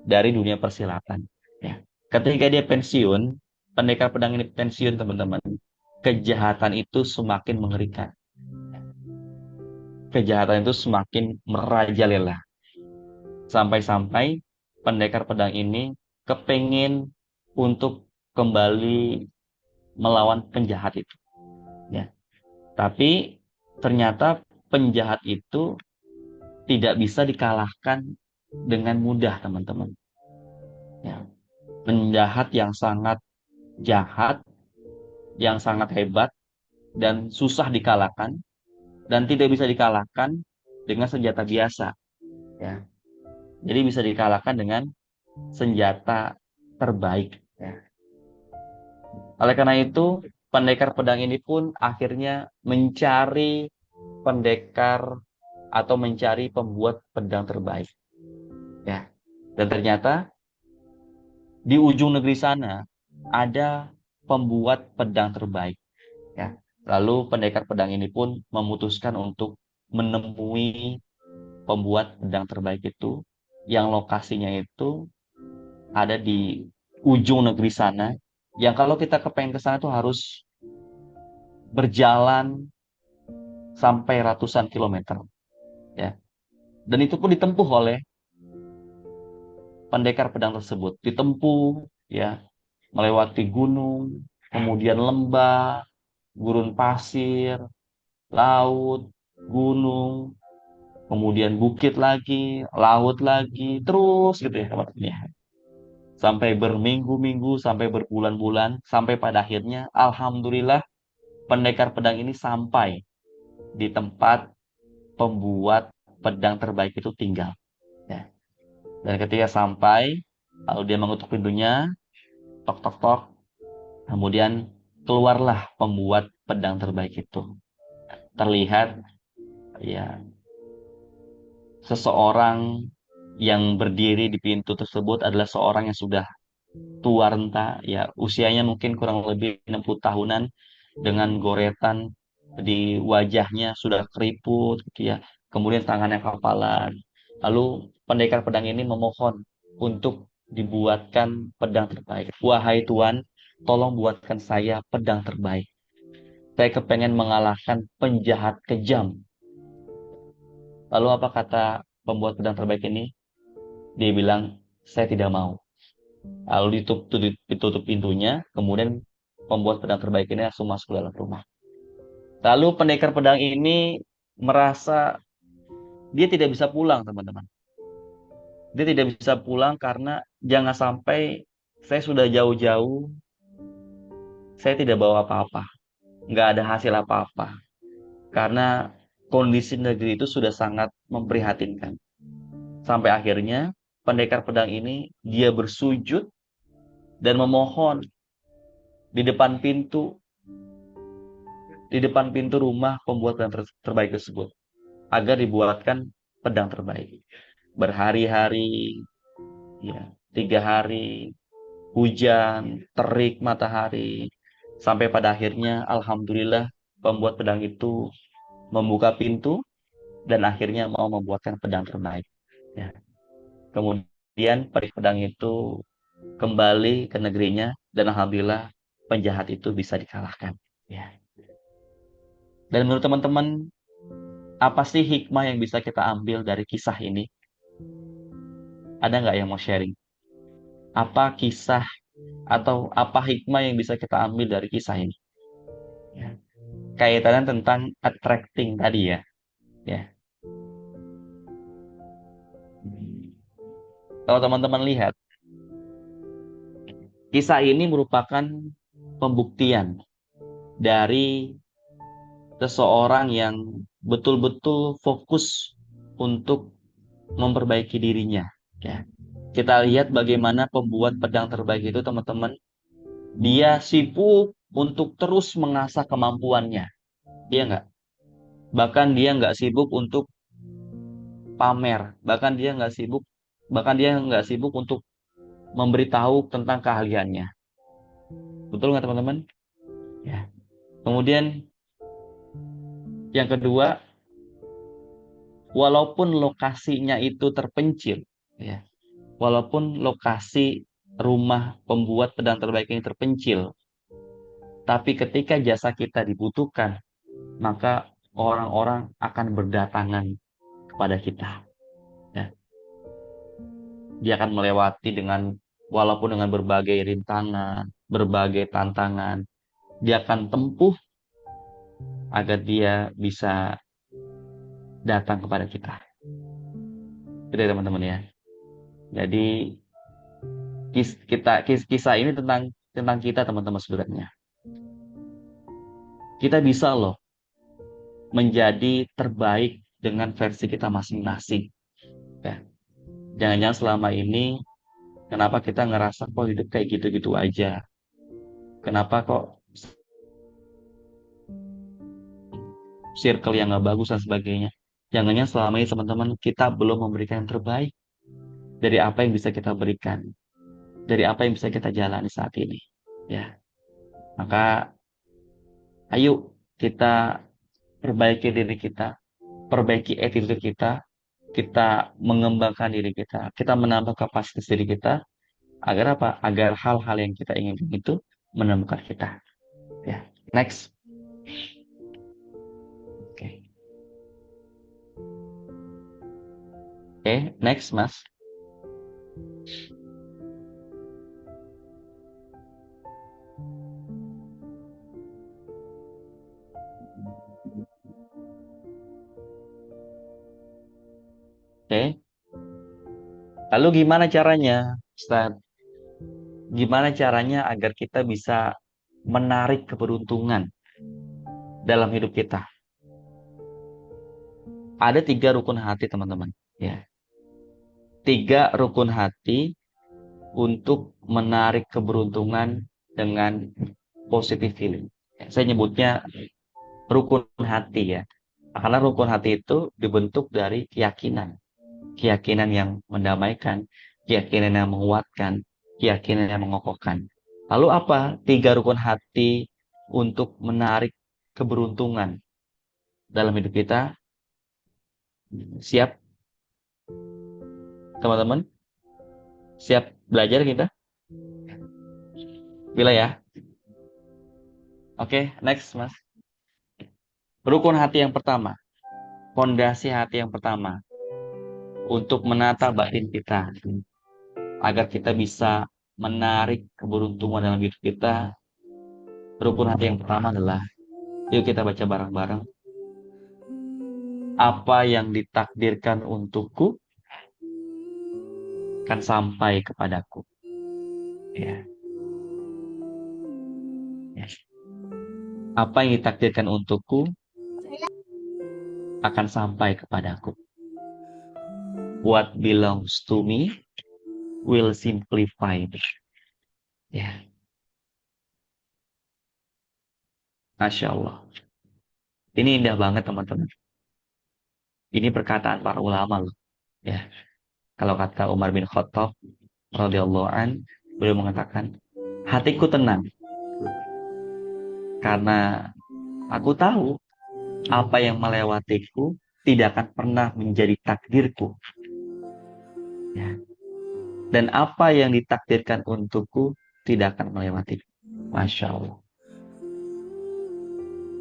dari dunia persilatan. Ya. Ketika dia pensiun, pendekar pedang ini pensiun, teman-teman. Kejahatan itu semakin mengerikan. Kejahatan itu semakin merajalela. Sampai-sampai pendekar pedang ini kepengin untuk kembali melawan penjahat itu. Ya. Tapi ternyata penjahat itu tidak bisa dikalahkan dengan mudah, teman-teman. Ya. Penjahat yang sangat jahat, yang sangat hebat, dan susah dikalahkan, dan tidak bisa dikalahkan dengan senjata biasa. Ya. Jadi bisa dikalahkan dengan senjata terbaik. Ya. Oleh karena itu, pendekar pedang ini pun akhirnya mencari pendekar atau mencari pembuat pedang terbaik. Ya. Dan ternyata di ujung negeri sana ada pembuat pedang terbaik. Ya. Lalu pendekar pedang ini pun memutuskan untuk menemui pembuat pedang terbaik itu, yang lokasinya itu ada di ujung negeri sana. Yang kalau kita kepengen ke sana tuh harus berjalan sampai ratusan kilometer. Ya. Dan itu pun ditempuh oleh pendekar pedang tersebut. Ditempuh, ya, melewati gunung, kemudian lembah, gurun pasir, laut, gunung, kemudian bukit lagi, laut lagi, terus gitu ya teman-teman ya. Sampai berminggu-minggu, sampai berbulan-bulan, sampai pada akhirnya alhamdulillah pendekar pedang ini sampai di tempat pembuat pedang terbaik itu tinggal. Ya. Dan ketika sampai, lalu dia mengetuk pintunya, tok tok tok, kemudian keluarlah pembuat pedang terbaik itu. Terlihat ya seseorang yang berdiri di pintu tersebut adalah seorang yang sudah tua renta, ya usianya mungkin kurang lebih 60 tahunan, dengan goretan di wajahnya sudah keriput gitu ya. Kemudian tangannya kapalan. Lalu pendekar pedang ini memohon untuk dibuatkan pedang terbaik. Wahai Tuan, tolong buatkan saya pedang terbaik. Saya kepengen mengalahkan penjahat kejam. Lalu apa kata pembuat pedang terbaik ini? Dia bilang, saya tidak mau. Lalu ditutup pintunya, kemudian pembuat pedang terbaik ini langsung masuk ke dalam rumah. Lalu pendekar pedang ini merasa dia tidak bisa pulang, teman-teman. Dia tidak bisa pulang karena jangan sampai saya sudah jauh-jauh, saya tidak bawa apa-apa, nggak ada hasil apa-apa. Karena kondisi negeri itu sudah sangat memprihatinkan. Sampai akhirnya pendekar pedang ini dia bersujud dan memohon di depan pintu rumah pembuat pedang terbaik tersebut agar dibuatkan pedang terbaik. Berhari-hari, ya, 3 hari, hujan, terik matahari, sampai pada akhirnya alhamdulillah pembuat pedang itu membuka pintu dan akhirnya mau membuatkan pedang terbaik. Ya. Kemudian pedang itu kembali ke negerinya dan alhamdulillah penjahat itu bisa dikalahkan. Ya. Dan menurut teman-teman, apa sih hikmah yang bisa kita ambil dari kisah ini? Ada nggak yang mau sharing? Apa kisah atau apa hikmah yang bisa kita ambil dari kisah ini? Ya. Kaitannya tentang attracting tadi ya. Ya. Kalau teman-teman lihat, kisah ini merupakan pembuktian dari seseorang yang betul-betul fokus untuk memperbaiki dirinya. Ya. Kita lihat bagaimana pembuat pedang terbaik itu, teman-teman, dia sibuk untuk terus mengasah kemampuannya. Dia nggak. Bahkan dia nggak sibuk untuk pamer. Bahkan dia nggak sibuk untuk memberitahu tentang keahliannya. Betul nggak, teman-teman? Ya. Kemudian yang kedua, walaupun lokasinya itu terpencil, ya, walaupun lokasi rumah pembuat pedang terbaik ini terpencil, tapi ketika jasa kita dibutuhkan, maka orang-orang akan berdatangan kepada kita. Ya. Dia akan melewati walaupun dengan berbagai rintangan, berbagai tantangan, dia akan tempuh agar dia bisa datang kepada kita. Itu ya, teman-teman ya. Jadi kisah ini tentang kita, teman-teman sebenarnya. Kita bisa loh menjadi terbaik dengan versi kita masing-masing. Ya. Jangan-jangan selama ini kenapa kita ngerasa kok hidup kayak gitu-gitu aja? Kenapa kok circle yang nggak bagus dan sebagainya? Jangan-jangan selama ini teman-teman kita belum memberikan yang terbaik dari apa yang bisa kita berikan, dari apa yang bisa kita jalani saat ini. Ya, maka ayo kita perbaiki diri kita, perbaiki attitude kita, kita mengembangkan diri kita menambah kapasitas diri kita, agar apa? Agar hal-hal yang kita inginkan itu menemukan kita. Ya, next. Oke, next, Mas. Oke. Lalu gimana caranya, Ustaz? Gimana caranya agar kita bisa menarik keberuntungan dalam hidup kita? Ada 3 rukun hati, teman-teman. Ya, 3 rukun hati untuk menarik keberuntungan dengan positive feeling. Ya, saya nyebutnya rukun hati ya. Karena rukun hati itu dibentuk dari keyakinan. Keyakinan yang mendamaikan, keyakinan yang menguatkan, keyakinan yang mengokohkan. Lalu apa 3 rukun hati untuk menarik keberuntungan dalam hidup kita? Siap, teman-teman? Siap belajar kita? Bila ya? Oke, next, Mas. Rukun hati yang pertama, fondasi hati yang pertama, untuk menata batin kita, agar kita bisa menarik keberuntungan dalam hidup kita. Rukun hati yang pertama adalah, yuk kita baca bareng-bareng. Apa yang ditakdirkan untukku akan sampai kepadaku. Ya. Yes. Apa yang ditakdirkan untukku akan sampai kepadaku. What belongs to me will simplify me. Ya. Masya Allah. Ini indah banget, teman-teman. Ini perkataan para ulama loh. Ya. Kalau kata Umar bin Khattab radhiyallahu an, beliau mengatakan, hatiku tenang karena aku tahu apa yang melewatiku tidak akan pernah menjadi takdirku. Ya. Dan apa yang ditakdirkan untukku tidak akan melewatiku. Masya Allah.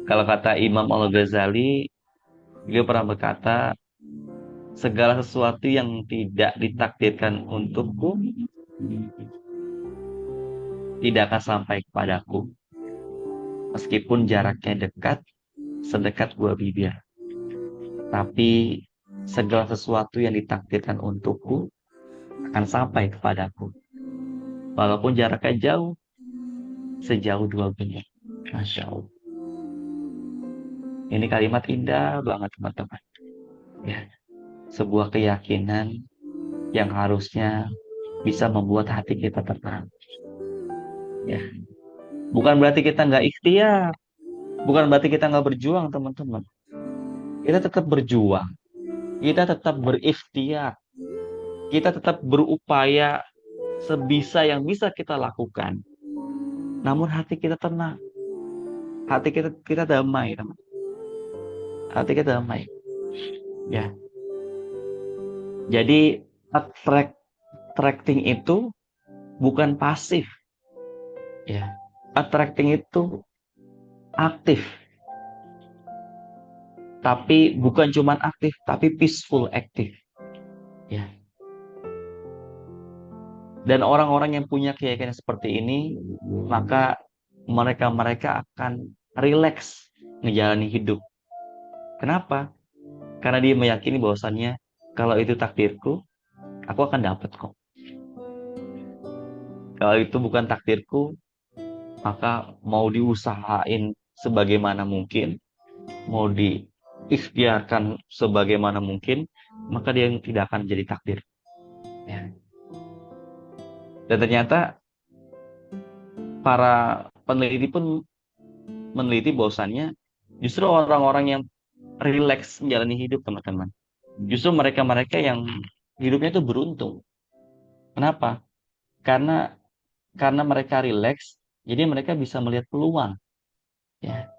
Kalau kata Imam Al-Ghazali, beliau pernah berkata, segala sesuatu yang tidak ditakdirkan untukku tidak akan sampai kepadaku. Meskipun jaraknya dekat, sedekat buah bibir. Tapi segala sesuatu yang ditakdirkan untukku akan sampai kepadaku. Walaupun jaraknya jauh, sejauh 2 bibir. Masya Allah. Ini kalimat indah banget, teman-teman. Ya. Sebuah keyakinan yang harusnya bisa membuat hati kita tenang. Ya. Bukan berarti kita nggak ikhtiar. Bukan berarti kita nggak berjuang, teman-teman. Kita tetap berjuang. Kita tetap berikhtiar. Kita tetap berupaya sebisa yang bisa kita lakukan. Namun hati kita tenang. Hati kita damai, teman. Hati kita damai. Ya. Jadi attracting itu bukan pasif, ya. Attracting itu aktif, tapi bukan cuma aktif, tapi peaceful aktif, ya. Dan orang-orang yang punya keyakinan seperti ini, maka mereka akan rileks menjalani hidup. Kenapa? Karena dia meyakini bahwasannya kalau itu takdirku, aku akan dapat kok. Kalau itu bukan takdirku, maka mau diusahain sebagaimana mungkin, mau diikhtiarkan sebagaimana mungkin, maka dia tidak akan jadi takdir. Ya. Dan ternyata para peneliti pun meneliti bahwasannya justru orang-orang yang rileks menjalani hidup, teman-teman. Justru mereka-mereka yang hidupnya itu beruntung. Kenapa? Karena mereka rileks, jadi mereka bisa melihat peluang. Ya.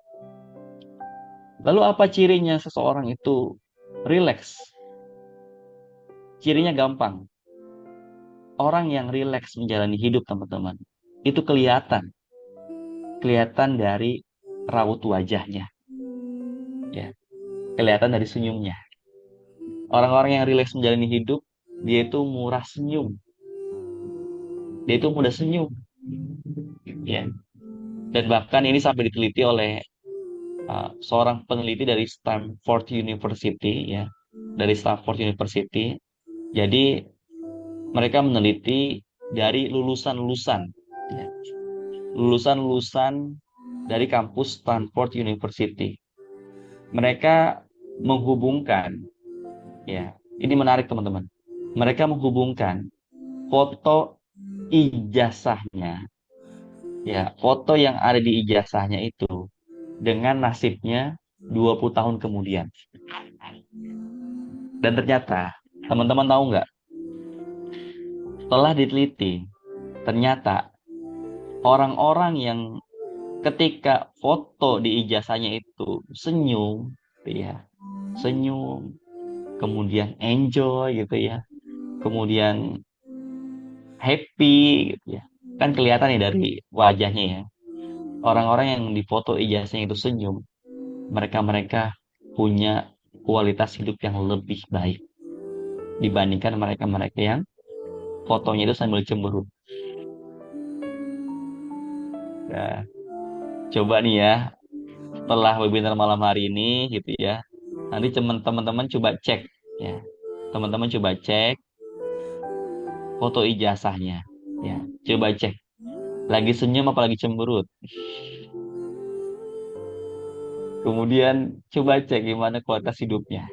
Lalu apa cirinya seseorang itu rileks? Cirinya gampang. Orang yang rileks menjalani hidup, teman-teman, itu kelihatan. Kelihatan dari raut wajahnya. Ya. Kelihatan dari senyumnya. Orang-orang yang rileks menjalani hidup, dia itu murah senyum. Dia itu mudah senyum. Ya. Dan bahkan ini sampai diteliti oleh seorang peneliti dari Stanford University, ya, dari Stanford University. Jadi mereka meneliti dari lulusan-lulusan, ya, lulusan-lulusan dari kampus Stanford University. Mereka menghubungkan, ya, ini menarik teman-teman. Mereka menghubungkan foto ijazahnya, ya, foto yang ada di ijazahnya itu dengan nasibnya 20 tahun kemudian. Dan ternyata, teman-teman tahu nggak, setelah diteliti, ternyata orang-orang yang ketika foto di ijazahnya itu senyum, gitu ya, senyum, kemudian enjoy gitu ya, kemudian happy gitu ya, kan kelihatan nih dari wajahnya ya. Orang-orang yang di foto ijazahnya itu senyum, mereka-mereka punya kualitas hidup yang lebih baik dibandingkan mereka-mereka yang fotonya itu sambil cemberut. Nah, coba nih ya, setelah webinar malam hari ini gitu ya, nanti teman-teman coba cek ya. Teman-teman coba cek foto ijazahnya ya. Coba cek lagi senyum apa lagi cemberut. Kemudian coba cek gimana kualitas hidupnya.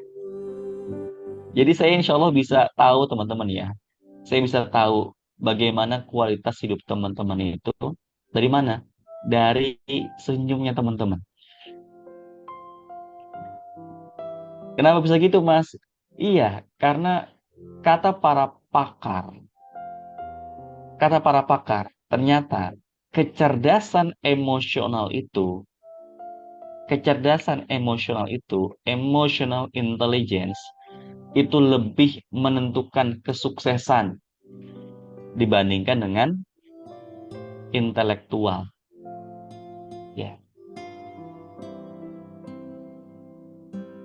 Jadi saya insya Allah bisa tahu teman-teman ya. Saya bisa tahu bagaimana kualitas hidup teman-teman itu dari mana? Dari senyumnya teman-teman. Kenapa bisa gitu, Mas? Iya, karena kata para pakar, kata para pakar, ternyata kecerdasan emosional itu, emotional intelligence, itu lebih menentukan kesuksesan dibandingkan dengan intelektual. Ya,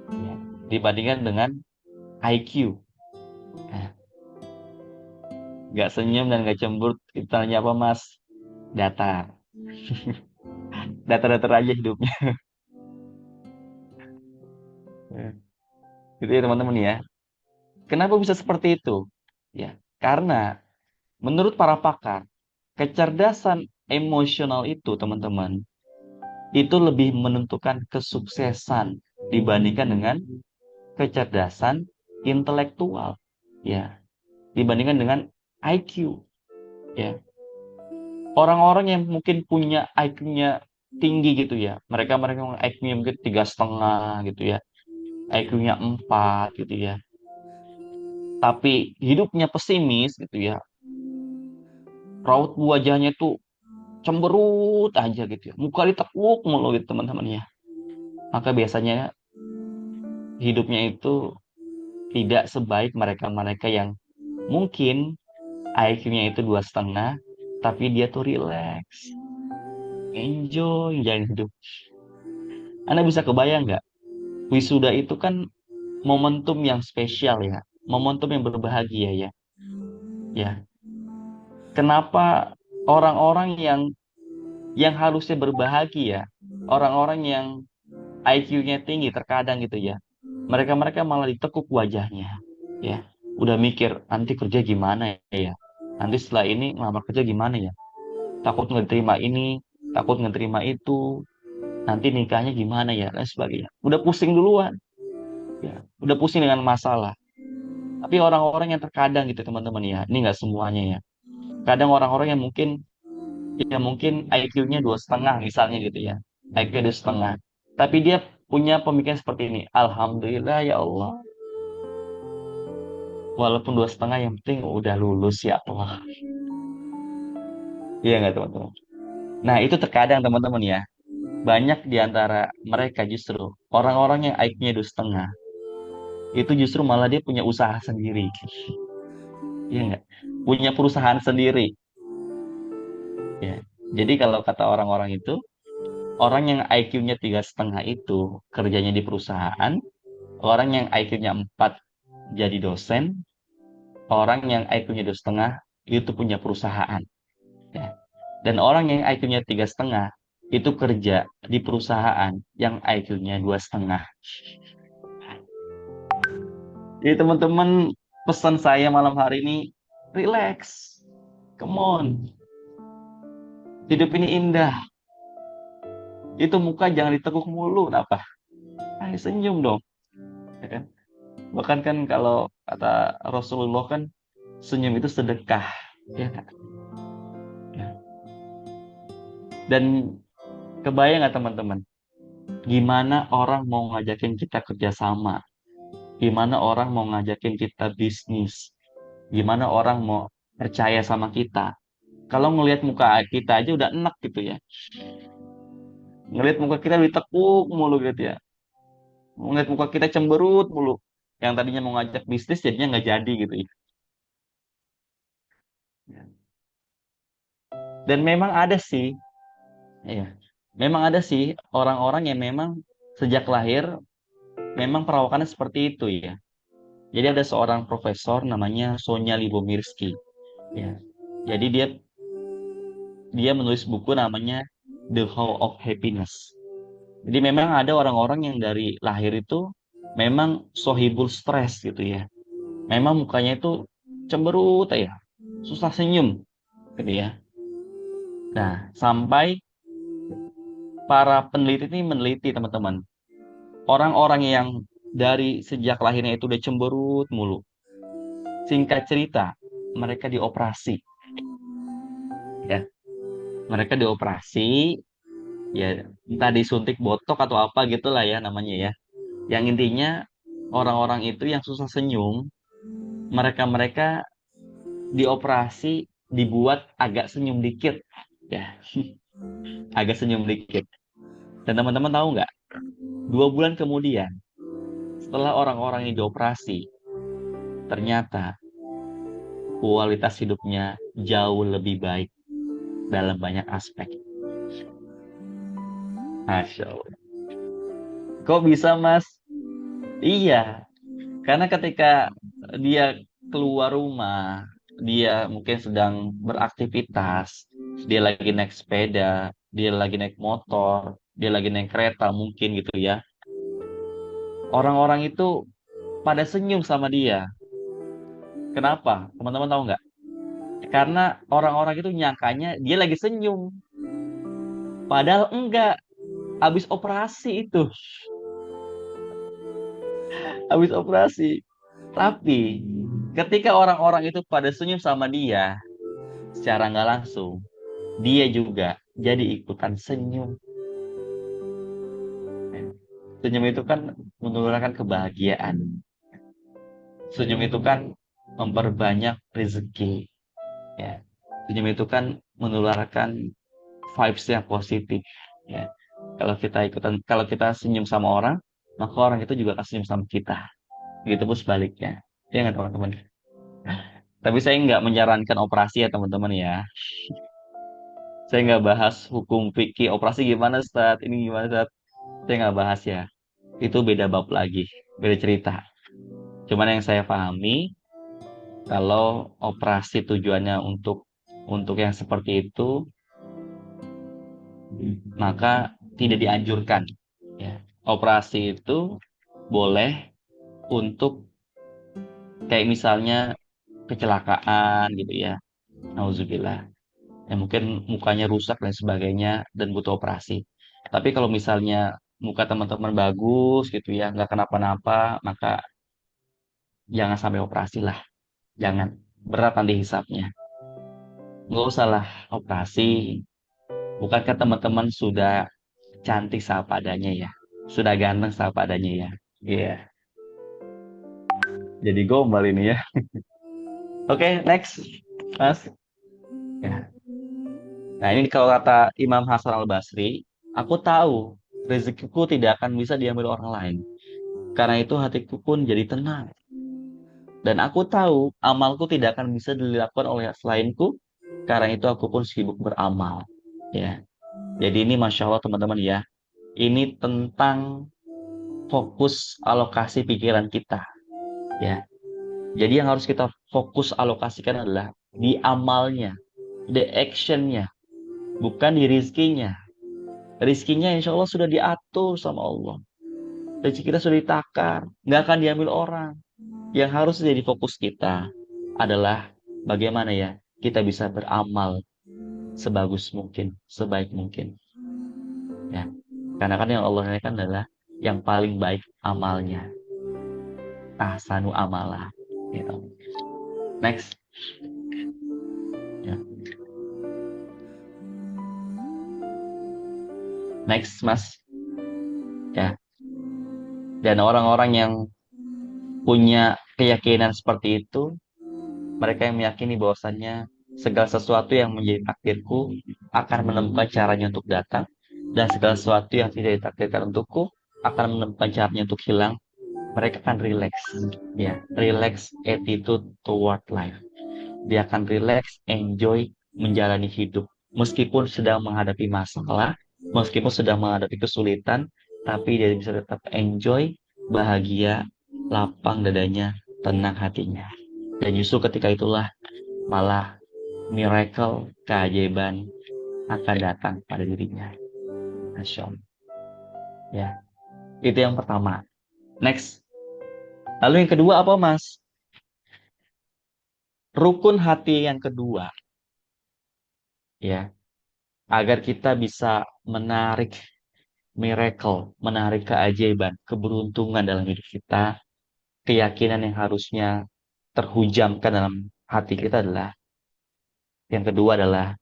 ya. Dibandingkan dengan IQ. Nah, nggak senyum dan nggak cemberut, kita tanya apa Mas? Datar. Datar-datar aja hidupnya. Ya. Gitu ya teman-teman ya. Kenapa bisa seperti itu? Ya, karena menurut para pakar, kecerdasan emosional itu teman-teman, itu lebih menentukan kesuksesan dibandingkan dengan kecerdasan intelektual. Ya, dibandingkan dengan IQ. Ya, orang-orang yang mungkin punya IQ-nya tinggi gitu ya, mereka yang IQ-nya mungkin 3,5 gitu ya, IQ-nya 4 gitu ya, tapi hidupnya pesimis gitu ya, raut wajahnya tuh cemberut aja gitu ya, muka ditekuk mulu gitu teman-teman ya, maka biasanya hidupnya itu tidak sebaik mereka-mereka yang mungkin IQ-nya itu 2,5, tapi dia tuh relax, enjoy jalan hidup. Anda bisa kebayang nggak? Wisuda itu kan momentum yang spesial ya, momentum yang berbahagia ya. Ya, kenapa orang-orang yang harusnya berbahagia, orang-orang yang IQ-nya tinggi terkadang gitu ya, mereka-mereka malah ditekuk wajahnya. Ya, udah mikir nanti kerja gimana ya? Nanti setelah ini ngelamar kerja gimana ya? Takut nggak terima ini, takut nggak terima itu, nanti nikahnya gimana ya, dan sebagainya. Udah pusing duluan, ya, udah pusing dengan masalah. Tapi orang-orang yang terkadang gitu teman-teman ya, ini nggak semuanya ya. Kadang orang-orang yang mungkin IQ-nya 2,5 misalnya gitu ya, IQ 2,5. Tapi dia punya pemikiran seperti ini, Alhamdulillah ya Allah, walaupun 2,5 yang penting udah lulus ya Allah. Iya nggak teman-teman? Nah itu terkadang teman-teman ya, banyak di antara mereka justru orang-orang yang IQ-nya 2,5 itu justru malah dia punya usaha sendiri. Iya nggak? Punya perusahaan sendiri. Ya. Jadi kalau kata orang-orang itu, orang yang IQ-nya 3,5 itu kerjanya di perusahaan, orang yang IQ-nya 4 jadi dosen, orang yang IQ-nya 2,5 itu punya perusahaan. Ya. Dan orang yang IQ-nya 3,5 itu kerja di perusahaan yang IQ-nya 2,5. Jadi teman-teman, pesan saya malam hari ini, relax, come on, hidup ini indah. Itu muka jangan ditekuk mulu, kenapa? Ayo senyum dong, ya kan? Bahkan kan kalau kata Rasulullah kan senyum itu sedekah, ya kan? Ya. Dan kebayang nggak teman-teman, gimana orang mau ngajakin kita kerjasama, gimana orang mau ngajakin kita bisnis, gimana orang mau percaya sama kita. Kalau ngelihat muka kita aja udah enak gitu ya, ngelihat muka kita ditekuk mulu gitu ya, ngelihat muka kita cemberut mulu, yang tadinya mau ngajak bisnis jadinya nggak jadi gitu ya. Dan memang ada sih, ya, memang ada sih orang-orang yang memang sejak lahir memang perawakannya seperti itu ya. Jadi ada seorang profesor namanya Sonia Libomirski, ya. Jadi dia dia menulis buku namanya The How of Happiness. Jadi memang ada orang-orang yang dari lahir itu memang sohibul stres gitu ya. Memang mukanya itu cemberut ya, susah senyum gitu ya. Nah, sampai para peneliti ini meneliti teman-teman, orang-orang yang dari sejak lahirnya itu udah cemberut mulu. Singkat cerita, mereka dioperasi ya. Mereka dioperasi ya, entah disuntik botok atau apa gitulah ya namanya ya. Yang intinya orang-orang itu yang susah senyum, mereka-mereka dioperasi dibuat agak senyum dikit ya, agak senyum dikit. Dan teman-teman tahu nggak? 2 bulan kemudian, setelah orang-orang ini dioperasi, ternyata kualitas hidupnya jauh lebih baik dalam banyak aspek. Masya Allah. Kok bisa, Mas? Iya, karena ketika dia keluar rumah, dia mungkin sedang beraktivitas, dia lagi naik sepeda, dia lagi naik motor, dia lagi naik kereta mungkin gitu ya. Orang-orang itu pada senyum sama dia. Kenapa? Teman-teman tahu nggak? Karena orang-orang itu nyangkanya dia lagi senyum. Padahal enggak. Habis operasi itu. Habis operasi. Tapi ketika orang-orang itu pada senyum sama dia, secara nggak langsung, dia juga jadi ikutan senyum. Senyum itu kan menularkan kebahagiaan. Senyum itu kan memperbanyak rezeki. Ya. Senyum itu kan menularkan vibes yang positif. Ya. Kalau kita senyum sama orang, maka orang itu juga akan senyum sama kita. Begitu pun sebaliknya. Ya nggak teman-teman? Tapi saya nggak menyarankan operasi ya teman-teman ya. Saya nggak bahas hukum fikih operasi gimana Ustaz, ini gimana Ustaz. Saya nggak bahas ya. Itu beda bab lagi, beda cerita. Cuman yang saya pahami, kalau operasi tujuannya untuk yang seperti itu, maka tidak dianjurkan. Ya. Operasi itu boleh untuk kayak misalnya kecelakaan gitu ya. Nauzubillah. Ya mungkin mukanya rusak dan sebagainya dan butuh operasi. Tapi kalau misalnya muka teman-teman bagus gitu ya, nggak kenapa-napa, maka jangan sampai operasi lah. Jangan berat nanti hisapnya. Nggak usah lah operasi. Bukankah teman-teman sudah cantik apa adanya ya? Sudah ganteng apa adanya ya? Iya. Jadi gombal ini ya. Oke, next. Mas. Ya. Nah, ini kalau kata Imam Hasan Al-Basri, aku tahu rezekiku tidak akan bisa diambil orang lain. Karena itu hatiku pun jadi tenang. Dan aku tahu amalku tidak akan bisa dilakukan oleh selainku. Karena itu aku pun sibuk beramal. Ya. Jadi ini Masya Allah teman-teman ya. Ini tentang fokus alokasi pikiran kita. Ya. Jadi yang harus kita fokus alokasikan adalah di amalnya, di actionnya, bukan di rizkinya. Rizkinya insya Allah sudah diatur sama Allah. Rezeki kita sudah ditakar, nggak akan diambil orang. Yang harus jadi fokus kita adalah bagaimana ya kita bisa beramal sebagus mungkin, sebaik mungkin. Ya, karena kan yang Allah inginkan adalah yang paling baik amalnya. Ahsanu amalah. Gitu. Next. Ya. Next, Mas. Ya. Dan orang-orang yang punya keyakinan seperti itu, mereka yang meyakini bahwasannya segala sesuatu yang menjadi takdirku akan menemukan caranya untuk datang, dan segala sesuatu yang tidak ditakdirkan untukku akan menemukan caranya untuk hilang. Mereka akan relax, ya, relax attitude toward life. Dia akan relax, enjoy menjalani hidup, meskipun sedang menghadapi masalah, meskipun sedang menghadapi kesulitan, tapi dia bisa tetap enjoy, bahagia, lapang dadanya, tenang hatinya. Dan justru ketika itulah malah miracle, keajaiban akan datang pada dirinya. Masya Allah. Ya, itu yang pertama. Next. Lalu yang kedua apa, Mas? Rukun hati yang kedua, ya, agar kita bisa menarik miracle, menarik keajaiban, keberuntungan dalam hidup kita, keyakinan yang harusnya terhujamkan dalam hati kita adalah, yang kedua adalah,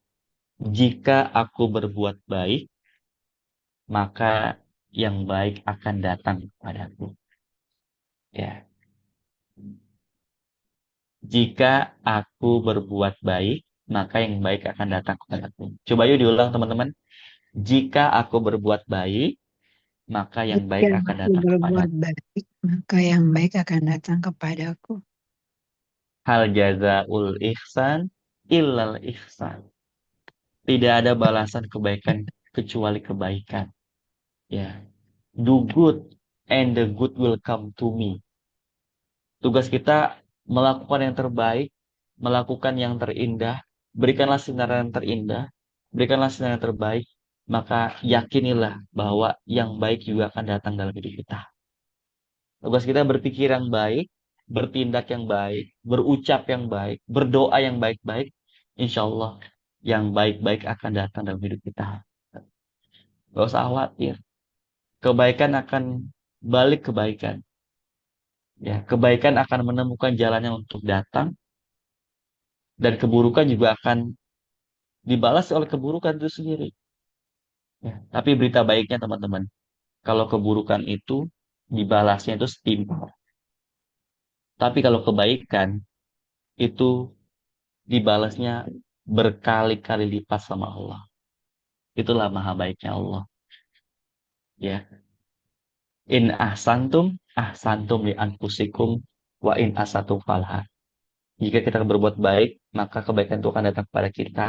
jika aku berbuat baik, maka yang baik akan datang kepadaku. Ya, jika aku berbuat baik, maka yang baik akan datang kepadaku. Coba yuk diulang teman-teman. Jika aku berbuat baik, maka yang baik Jika akan aku datang berbuat kepadaku. baik, maka yang baik akan datang kepadaku. Hal jazaul ihsan illal ihsan. Tidak ada balasan kebaikan kecuali kebaikan. Ya, do good and the good will come to me. Tugas kita melakukan yang terbaik, melakukan yang terindah, berikanlah sinar yang terindah, berikanlah sinar yang terbaik, maka yakinilah bahwa yang baik juga akan datang dalam hidup kita. Tugas kita berpikir yang baik, bertindak yang baik, berucap yang baik, berdoa yang baik-baik. Insya Allah yang baik-baik akan datang dalam hidup kita. Gak usah khawatir. Kebaikan akan balik kebaikan. Ya, kebaikan akan menemukan jalannya untuk datang, dan keburukan juga akan dibalas oleh keburukan itu sendiri. Ya, tapi berita baiknya teman-teman, kalau keburukan itu dibalasnya itu setimpal. Tapi kalau kebaikan itu dibalasnya berkali-kali lipat sama Allah. Itulah maha baiknya Allah. Ya. In ahsantum li anfusikum wa in asatum falha. Jika kita berbuat baik, maka kebaikan itu akan datang kepada kita.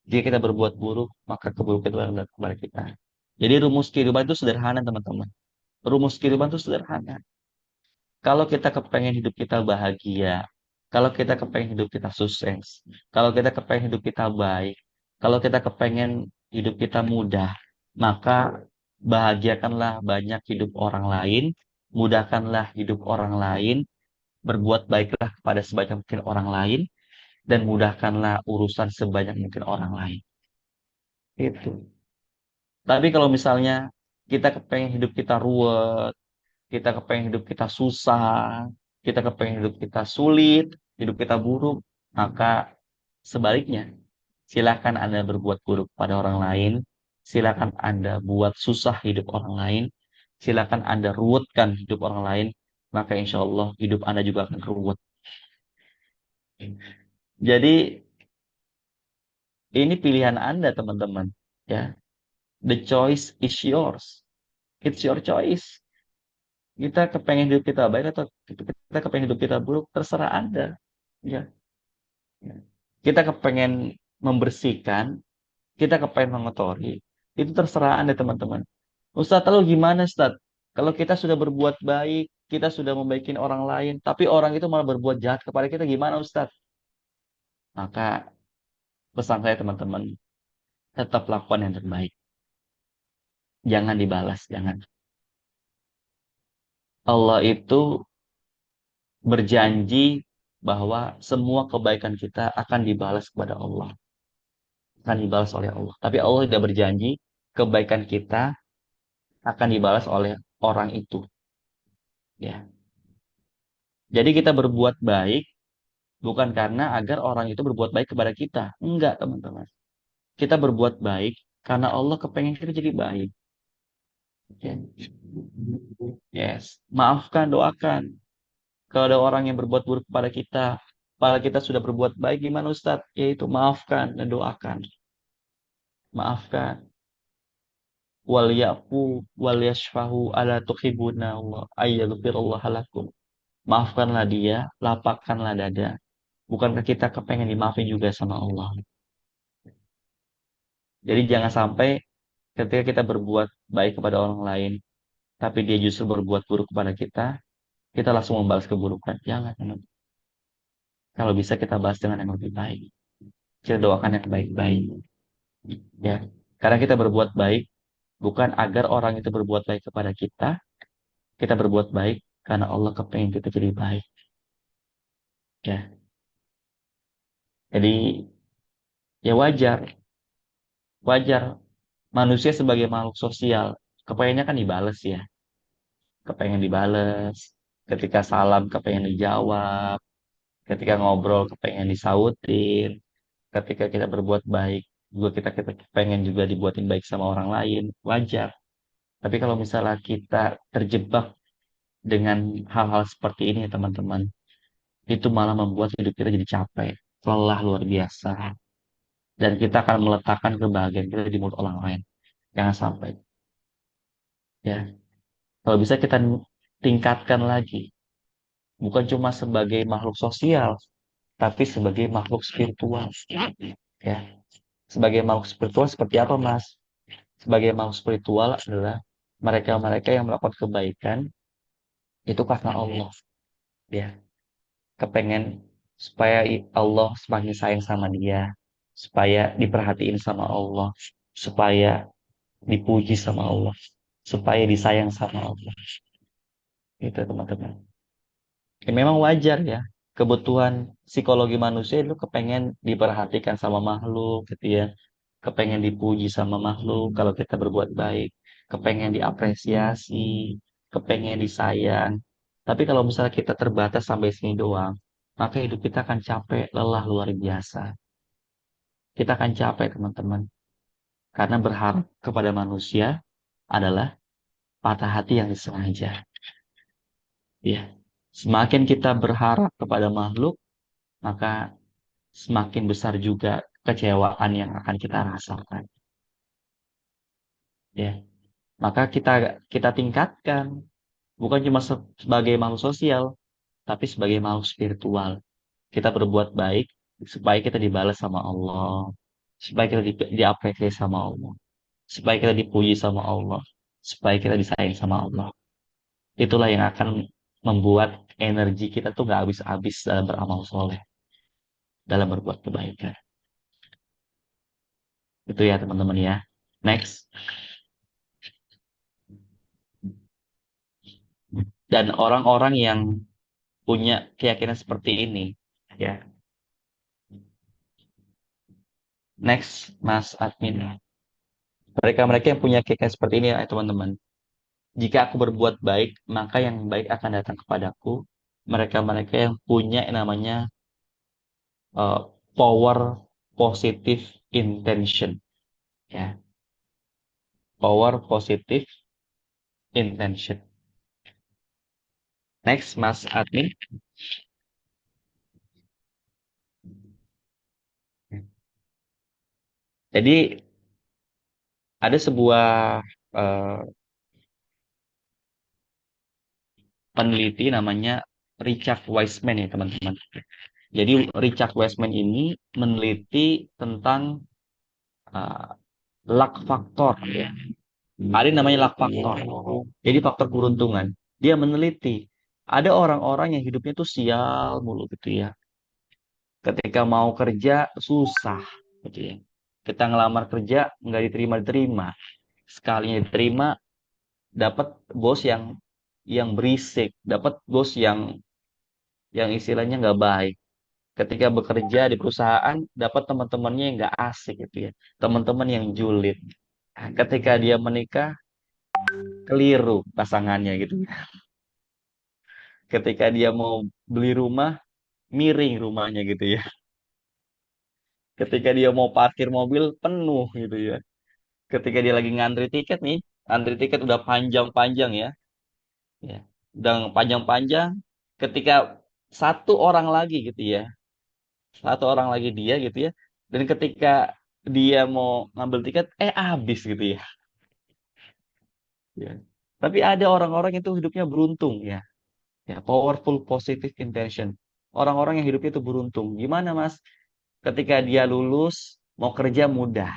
Jika kita berbuat buruk, maka keburukan itu akan datang kepada kita. Jadi rumus kehidupan itu sederhana, teman-teman. Rumus kehidupan itu sederhana. Kalau kita kepengen hidup kita bahagia, kalau kita kepengen hidup kita sukses, kalau kita kepengen hidup kita baik, kalau kita kepengen hidup kita mudah, maka bahagiakanlah banyak hidup orang lain, mudahkanlah hidup orang lain, berbuat baiklah kepada sebanyak mungkin orang lain, dan mudahkanlah urusan sebanyak mungkin orang lain. Itu. Tapi kalau misalnya kita kepengen hidup kita ruwet, kita kepengen hidup kita susah, kita kepengen hidup kita sulit, hidup kita buruk, maka sebaliknya, silakan Anda berbuat buruk pada orang lain, silakan Anda buat susah hidup orang lain, silakan Anda ruwetkan hidup orang lain, maka insya Allah hidup Anda juga akan ruwet. Jadi ini pilihan Anda, teman-teman. Ya, the choice is yours. It's your choice. Kita kepengen hidup kita baik atau kita kepengen hidup kita buruk, terserah Anda. Ya. Ya. Kita kepengen membersihkan, kita kepengen mengotori, itu terserah Anda, teman-teman. Ustadz, lalu gimana, Ustadz? Kalau kita sudah berbuat baik, kita sudah membaiki orang lain, tapi orang itu malah berbuat jahat kepada kita, gimana, Ustadz? Maka pesan saya, teman-teman, tetap lakukan yang terbaik. Jangan dibalas, jangan. Allah itu berjanji bahwa semua kebaikan kita akan dibalas kepada Allah. Akan dibalas oleh Allah. Tapi Allah tidak berjanji kebaikan kita akan dibalas oleh orang itu. Ya. Jadi kita berbuat baik bukan karena agar orang itu berbuat baik kepada kita. Enggak, teman-teman. Kita berbuat baik karena Allah kepengen kita jadi baik. Ya. Yes. Maafkan, doakan. Kalau ada orang yang berbuat buruk kepada kita, padahal kita sudah berbuat baik, gimana Ustadz? Yaitu maafkan dan doakan. Maafkan. Wal yafu wal yashfahu ala tuhibuna Allah ayyaghfirullah lakum. Maafkanlah dia, lapangkanlah dada. Bukankah kita kepengen dimaafin juga sama Allah? Jadi jangan sampai ketika kita berbuat baik kepada orang lain, tapi dia justru berbuat buruk kepada kita, kita langsung membalas keburukan. Jangan, teman. Kalau bisa kita balas dengan yang lebih baik. Kita doakan yang baik-baik. Ya, karena kita berbuat baik bukan agar orang itu berbuat baik kepada kita. Kita berbuat baik karena Allah kepengen kita jadi baik. Ya, jadi ya wajar, wajar. Manusia sebagai makhluk sosial, kepengennya kan dibales ya. Kepengen dibales. Ketika salam kepengen dijawab. Ketika ngobrol kepengen disautin. Ketika kita berbuat baik, juga kita pengen juga dibuatin baik sama orang lain. Wajar. Tapi kalau misalnya kita terjebak dengan hal-hal seperti ini, ya, teman-teman, itu malah membuat hidup kita jadi capek, lelah luar biasa. Dan kita akan meletakkan kebahagiaan kita di mulut orang lain. Jangan sampai. Ya, kalau bisa kita tingkatkan lagi. Bukan cuma sebagai makhluk sosial, tapi sebagai makhluk spiritual. Ya, sebagai makhluk spiritual seperti apa, Mas? Sebagai makhluk spiritual adalah mereka-mereka yang melakukan kebaikan itu karena Allah. Ya, kepengen supaya Allah semakin sayang sama dia, supaya diperhatiin sama Allah, supaya dipuji sama Allah, supaya disayang sama Allah. Itu, teman-teman. Ya, memang wajar ya, kebutuhan psikologi manusia itu kepengen diperhatikan sama makhluk gitu ya, kepengen dipuji sama makhluk kalau kita berbuat baik, kepengen diapresiasi, kepengen disayang. Tapi kalau misalnya kita terbatas sampai sini doang, maka hidup kita akan capek, lelah luar biasa. Kita akan capek, teman-teman, karena berharap kepada manusia adalah patah hati yang disengaja. Ya, semakin kita berharap kepada makhluk, maka semakin besar juga kecewaan yang akan kita rasakan. Ya, Maka kita tingkatkan, bukan cuma sebagai makhluk sosial, tapi sebagai makhluk spiritual. Kita berbuat baik supaya kita dibalas sama Allah, supaya kita diapresiasi sama Allah, supaya kita dipuji sama Allah, supaya kita disayang sama Allah. Itulah yang akan membuat energi kita tuh nggak habis-habis dalam beramal soleh, dalam berbuat kebaikan. Itu ya teman-teman ya. Next. Dan orang-orang yang punya keyakinan seperti ini, ya. Next, Mas Admin. Mereka-mereka yang punya keyakinan seperti ini ya teman-teman. Jika aku berbuat baik, maka yang baik akan datang kepadaku. Mereka-mereka yang punya yang namanya uh, power positive intention, ya. Power positive intention. Next, Mas Admin. Jadi ada sebuah uh, peneliti namanya Richard Wiseman ya teman-teman. Jadi Richard Wiseman ini meneliti tentang uh, luck factor ya. Ada yang namanya luck factor. Jadi faktor keberuntungan. Dia meneliti ada orang-orang yang hidupnya tuh sial mulu gitu ya. Ketika mau kerja susah gitu ya. Kita ngelamar kerja nggak diterima-diterima. Sekalinya diterima dapat bos yang berisik, dapat bos yang istilahnya nggak baik. Ketika bekerja di perusahaan dapat teman-temannya yang nggak asik gitu ya, teman-teman yang julid. Nah, ketika dia menikah keliru pasangannya gitu. Ketika dia mau beli rumah miring rumahnya gitu ya. Ketika dia mau parkir mobil penuh gitu ya. Ketika dia lagi ngantri tiket nih, antri tiket udah panjang-panjang ya, ya, udah panjang-panjang. Ketika satu orang lagi gitu ya, satu orang lagi dia gitu ya, dan ketika dia mau ngambil tiket, habis gitu ya. Ya. Tapi ada orang-orang itu hidupnya beruntung ya. Ya, powerful positive intention. Orang-orang yang hidupnya itu beruntung. Gimana, Mas? Ketika dia lulus, mau kerja mudah.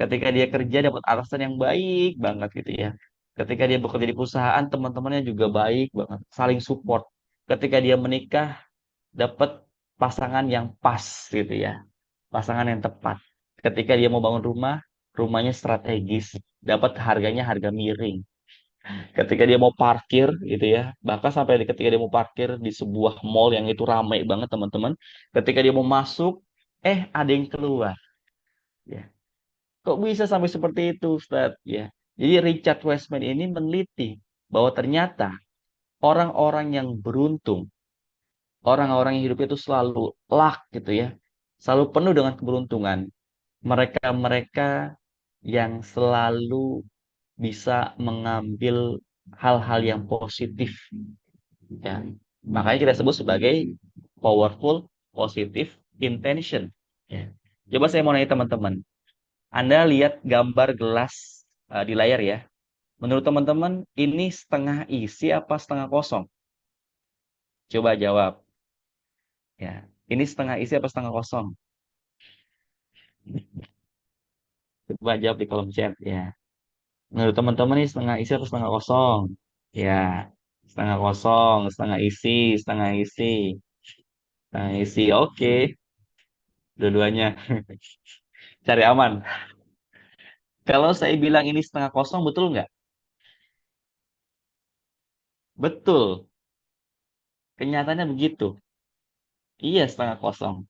Ketika dia kerja dapat atasan yang baik banget gitu ya. Ketika dia bekerja di perusahaan, teman-temannya juga baik banget, saling support. Ketika dia menikah, dapat pasangan yang pas gitu ya. Pasangan yang tepat. Ketika dia mau bangun rumah, rumahnya strategis, dapat harganya harga miring. Ketika dia mau parkir gitu ya, bahkan sampai ketika dia mau parkir di sebuah mall yang itu ramai banget teman-teman, ketika dia mau masuk, ada yang keluar. Ya. Kok bisa sampai seperti itu, Ustaz? Ya. Jadi Richard Wiseman ini meneliti bahwa ternyata orang-orang yang beruntung, orang-orang yang hidupnya itu selalu luck gitu ya, selalu penuh dengan keberuntungan. Mereka-mereka yang selalu bisa mengambil hal-hal yang positif ya. Makanya kita sebut sebagai powerful positive intention ya. Coba saya mau nanya teman-teman, Anda lihat gambar gelas di layar ya. Menurut teman-teman ini setengah isi apa setengah kosong? Coba jawab ya. Ini setengah isi apa setengah kosong? Coba jawab di kolom chat ya. Menurut teman-teman ini setengah isi atau setengah kosong? Ya, setengah kosong, setengah isi, setengah isi, setengah isi. Oke, dua-duanya cari aman. Kalau saya bilang ini setengah kosong, betul nggak? Betul. Kenyataannya begitu. Iya, setengah kosong.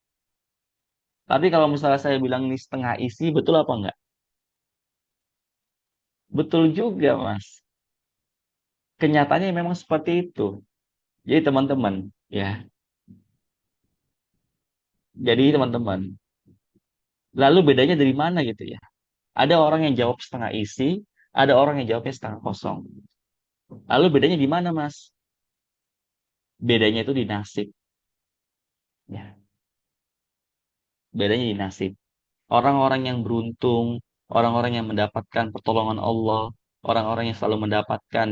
Tapi kalau misalnya saya bilang ini setengah isi, betul apa enggak? Betul juga, Mas. Kenyataannya memang seperti itu. Jadi teman-teman, ya. Jadi teman-teman, lalu bedanya dari mana gitu ya? Ada orang yang jawab setengah isi, ada orang yang jawabnya setengah kosong. Lalu bedanya di mana, Mas? Bedanya itu di nasib. Ya, bedanya di nasib. Orang-orang yang beruntung, orang-orang yang mendapatkan pertolongan Allah, orang-orang yang selalu mendapatkan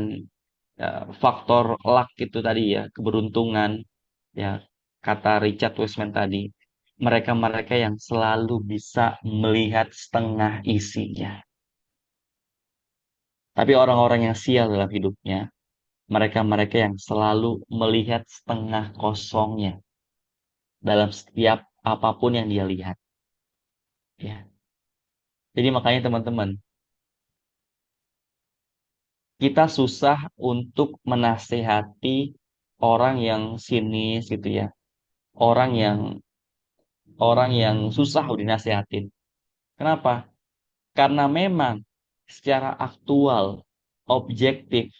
faktor luck itu tadi ya, keberuntungan, ya, kata Richard Wiseman tadi, mereka-mereka yang selalu bisa melihat setengah isinya. Tapi orang-orang yang sial dalam hidupnya, mereka-mereka yang selalu melihat setengah kosongnya dalam setiap apapun yang dia lihat. Ya. Jadi makanya teman-teman, kita susah untuk menasehati orang yang sinis gitu ya. Orang yang susah dinasehatin. Kenapa? Karena memang secara aktual, objektif,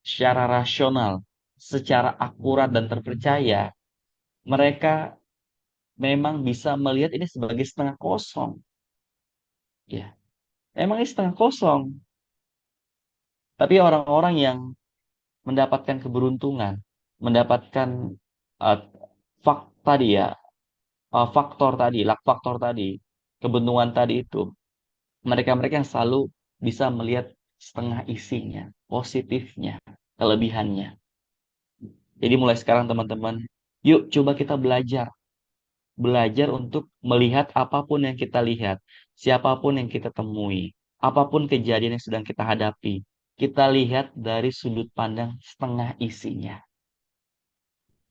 secara rasional, secara akurat dan terpercaya, mereka memang bisa melihat ini sebagai setengah kosong. Ya, emang ini setengah kosong. Tapi orang-orang yang mendapatkan keberuntungan, mendapatkan uh, tadi ya, faktor tadi, luck faktor tadi, keberuntungan tadi itu, mereka-mereka yang selalu bisa melihat setengah isinya, positifnya, kelebihannya. Jadi mulai sekarang teman-teman, yuk coba kita belajar untuk melihat apapun yang kita lihat, siapapun yang kita temui, apapun kejadian yang sedang kita hadapi, kita lihat dari sudut pandang setengah isinya.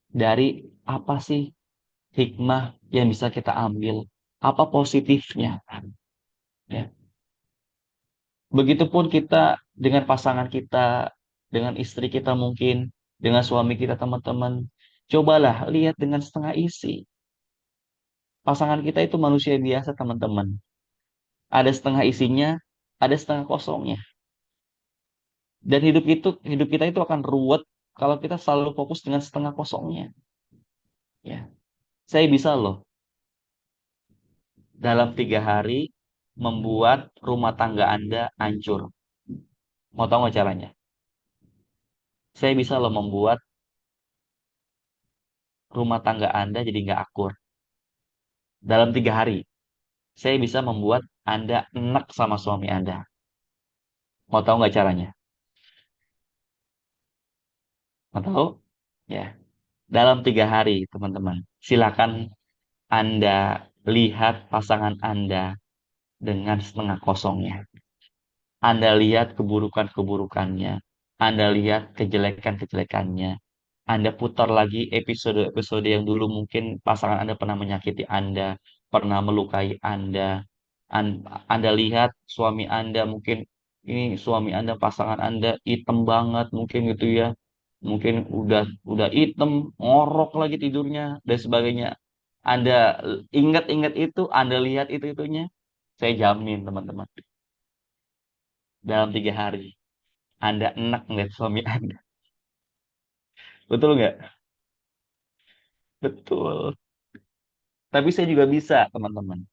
Dari apa sih hikmah yang bisa kita ambil, apa positifnya. Ya. Begitupun kita dengan pasangan kita, dengan istri kita mungkin, dengan suami kita teman-teman. Cobalah lihat dengan setengah isi. Pasangan kita itu manusia biasa teman-teman. Ada setengah isinya, ada setengah kosongnya. Dan hidup kita itu akan ruwet kalau kita selalu fokus dengan setengah kosongnya. Ya, saya bisa loh dalam 3 hari membuat rumah tangga Anda hancur. Mau tahu nggak caranya? Saya bisa loh membuat rumah tangga Anda jadi nggak akur. Dalam 3 hari, saya bisa membuat Anda enak sama suami Anda. Mau tahu nggak caranya? Mau tahu? Ya, dalam 3 hari, teman-teman. Silakan Anda lihat pasangan Anda dengan setengah kosongnya. Anda lihat keburukan-keburukannya. Anda lihat kejelekan-kejelekannya. Anda putar lagi episode-episode yang dulu mungkin pasangan Anda pernah menyakiti Anda, pernah melukai Anda. Anda lihat suami Anda mungkin ini suami Anda, pasangan Anda hitam banget mungkin gitu ya. Mungkin udah hitam, ngorok lagi tidurnya dan sebagainya. Anda ingat-ingat itu, Anda lihat itu-itunya, saya jamin teman-teman, dalam 3 hari Anda enak ngeliat suami Anda. Betul nggak? Betul. Tapi saya juga bisa, teman-teman,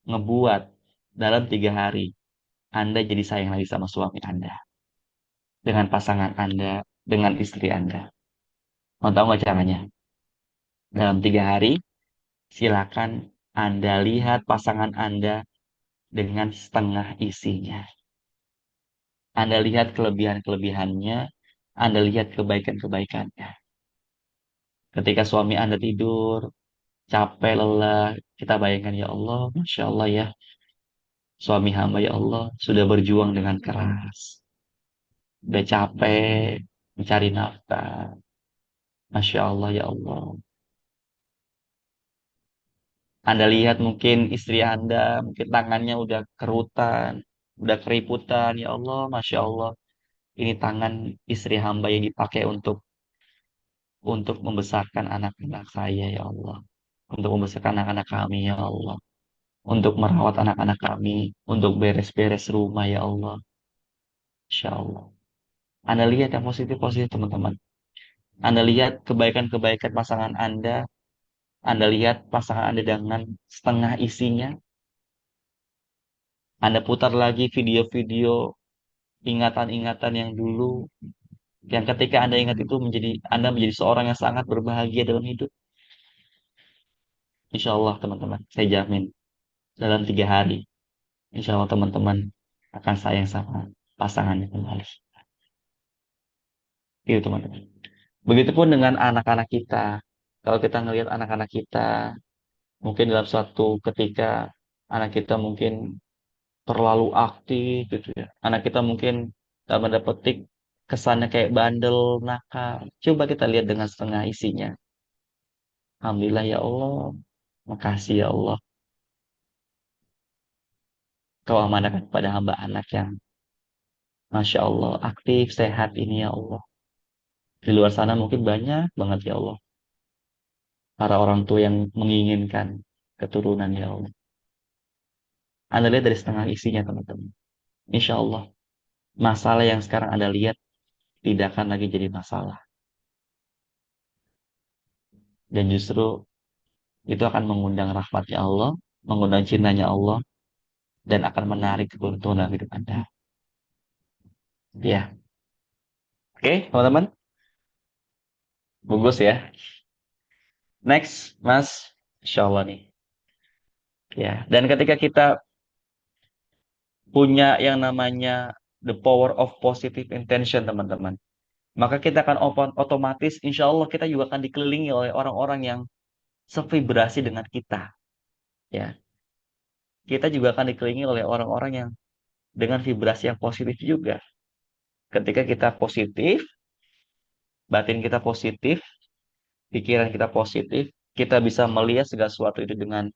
ngebuat dalam 3 hari Anda jadi sayang lagi sama suami Anda, dengan pasangan Anda, dengan istri Anda. Mau tahu nggak caranya? Dalam 3 hari, silakan Anda lihat pasangan Anda dengan setengah isinya. Anda lihat kelebihan-kelebihannya, Anda lihat kebaikan-kebaikannya. Ketika suami Anda tidur, capek, lelah, kita bayangkan, ya Allah, Masya Allah ya, suami hamba ya Allah sudah berjuang dengan keras, udah capek mencari nafkah. Masya Allah ya Allah. Anda lihat mungkin istri Anda, mungkin tangannya udah kerutan, udah keriputan. Ya Allah, Masya Allah. Ini tangan istri hamba yang dipakai untuk membesarkan anak-anak saya ya Allah. Untuk membesarkan anak-anak kami ya Allah. Untuk merawat anak-anak kami. Untuk beres-beres rumah ya Allah. Insya Allah. Anda lihat yang positif-positif teman-teman. Anda lihat kebaikan-kebaikan pasangan Anda. Anda lihat pasangan Anda dengan setengah isinya. Anda putar lagi video-video ingatan-ingatan yang dulu. Yang ketika Anda ingat itu Anda menjadi seorang yang sangat berbahagia dalam hidup. Insya Allah teman-teman. Saya jamin dalam 3 hari. Insya Allah teman-teman akan sayang sama. pasangannya kembali. Itu teman-teman. Begitupun dengan anak-anak kita. Kalau kita ngelihat anak-anak kita, mungkin dalam suatu ketika anak kita mungkin terlalu aktif gitu ya. Anak kita mungkin dalam tanda petik kesannya kayak bandel, nakal. Coba kita lihat dengan setengah isinya. Alhamdulillah ya Allah. Makasih ya Allah. Kau amanahkan pada hamba anak yang Masya Allah aktif, sehat ini ya Allah. Di luar sana mungkin banyak banget ya Allah. Para orang tua yang menginginkan keturunan ya Allah. Anda lihat dari setengah isinya teman-teman. Insya Allah masalah yang sekarang Anda lihat tidak akan lagi jadi masalah. Dan justru itu akan mengundang rahmatnya Allah, mengundang cintanya Allah, dan akan menarik keberuntungan dalam hidup Anda. Ya, oke teman-teman, bagus ya. Next, Mas, Insya Allah nih. Ya, dan ketika kita punya yang namanya the power of positive intention, teman-teman, maka kita akan otomatis, insya Allah kita juga akan dikelilingi oleh orang-orang yang sevibrasi dengan kita. Ya, kita juga akan dikelilingi oleh orang-orang yang dengan vibrasi yang positif juga. Ketika kita positif, batin kita positif, pikiran kita positif, kita bisa melihat segala sesuatu itu dengan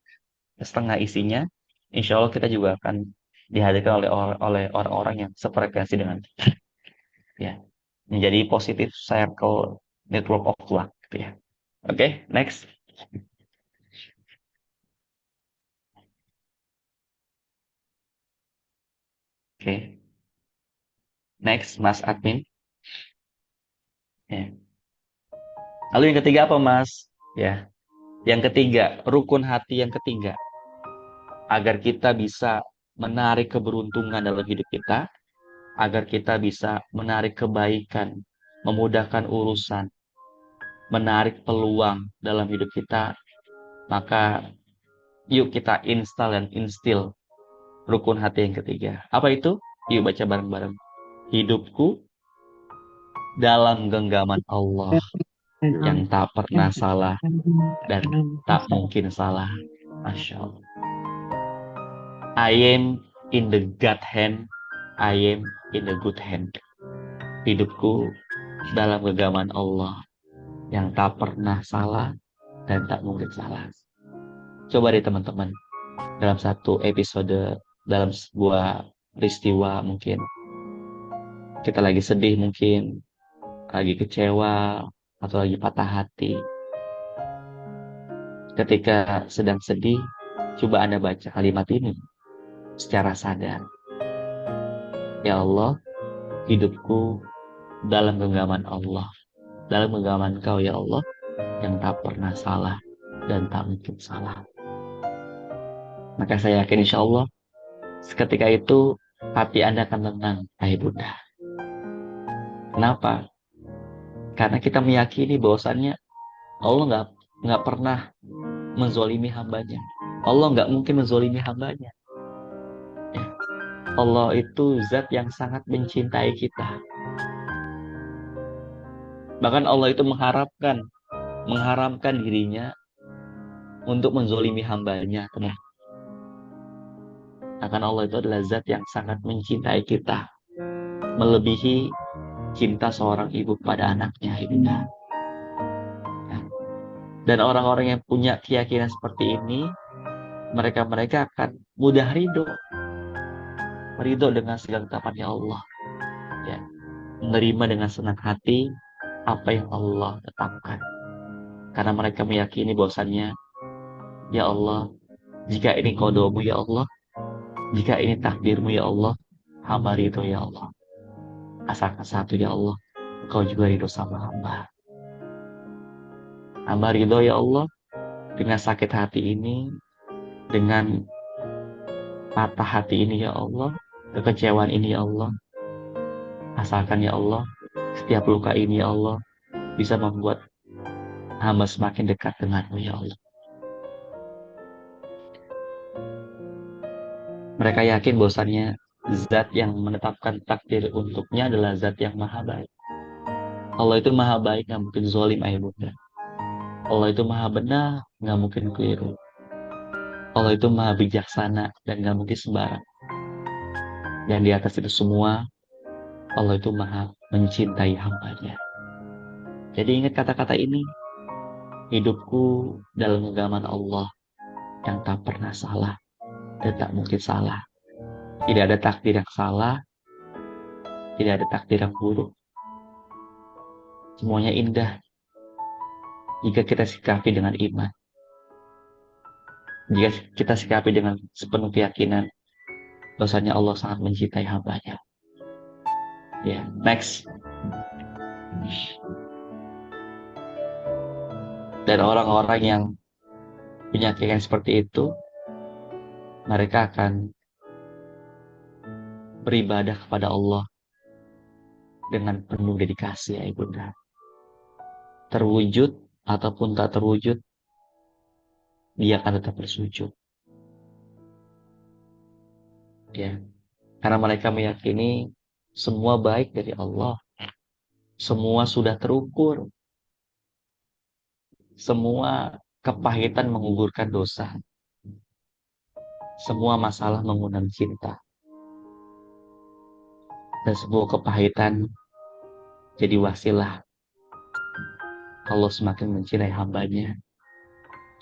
setengah isinya. Insya Allah kita juga akan dihadirkan oleh orang-orang yang sefrekuensi dengan kita. Ya, menjadi positif circle network of luck. Gitu ya. Oke, next. Oke, next, Mas Admin. Ya. Lalu yang ketiga apa, Mas? Ya, yang ketiga, rukun hati yang ketiga. Agar kita bisa menarik keberuntungan dalam hidup kita, agar kita bisa menarik kebaikan, memudahkan urusan, menarik peluang dalam hidup kita, maka yuk kita install dan instill rukun hati yang ketiga. Apa itu? Yuk baca bareng-bareng. Hidupku dalam genggaman Allah yang tak pernah salah dan tak mungkin salah. Masya Allah. I am in the God hand, I am in the good hand. Hidupku dalam genggaman Allah yang tak pernah salah dan tak mungkin salah. Coba deh teman-teman, dalam satu episode, dalam sebuah peristiwa mungkin, kita lagi sedih mungkin, lagi kecewa, atau lagi patah hati. Ketika sedang sedih, coba Anda baca kalimat ini secara sadar. Ya Allah, hidupku dalam genggaman Allah, dalam genggaman Kau ya Allah, yang tak pernah salah dan tak mungkin salah. Maka saya yakin insya Allah seketika itu hati Anda akan tenang, ayah bunda. Kenapa? Karena kita meyakini bahwasannya Allah nggak pernah menzolimi hambanya. Allah nggak mungkin menzolimi hambanya. Ya. Allah itu zat yang sangat mencintai kita. Bahkan Allah itu mengharamkan dirinya untuk menzolimi hambanya. Akan Allah itu adalah zat yang sangat mencintai kita, melebihi cinta seorang ibu pada anaknya, ibunda. Ya. Dan orang-orang yang punya keyakinan seperti ini, mereka akan mudah ridho dengan segala ketetapannya Allah. Ya. Menerima dengan senang hati apa yang Allah tetapkan. Karena mereka meyakini bahwasannya, ya Allah, jika ini qadamu ya Allah, jika ini takdirmu ya Allah, hamba ridho ya Allah. Asalkan satu ya Allah, Engkau juga ridho sama hamba. Hamba ridho ya Allah, dengan sakit hati ini, dengan patah hati ini ya Allah, kekecewaan ini ya Allah. Asalkan ya Allah, setiap luka ini ya Allah, bisa membuat hamba semakin dekat denganmu ya Allah. Mereka yakin bahwasannya zat yang menetapkan takdir untuknya adalah zat yang maha baik. Allah itu maha baik, nggak mungkin zolim ayah bunda. Allah itu maha benar, nggak mungkin keliru. Allah itu maha bijaksana dan nggak mungkin sembarang. Dan di atas itu semua, Allah itu maha mencintai hambanya. Jadi ingat kata-kata ini, hidupku dalam genggaman Allah yang tak pernah salah dan tak mungkin salah. Tidak ada takdir yang salah, tidak ada takdir yang buruk. Semuanya indah jika kita sikapi dengan iman. Jika kita sikapi dengan sepenuh keyakinan, bahwasanya Allah sangat mencintai hambanya. Ya, next. Dan orang-orang yang punya keyakinan seperti itu, mereka akan beribadah kepada Allah dengan penuh dedikasi, ya ibunda. Terwujud ataupun tak terwujud, dia akan tetap bersujud. Ya, karena mereka meyakini semua baik dari Allah. Semua sudah terukur. Semua kepahitan menguburkan dosa. Semua masalah mengundang cinta. Dan sebuah kepahitan jadi wasilah Allah semakin mencintai hambanya.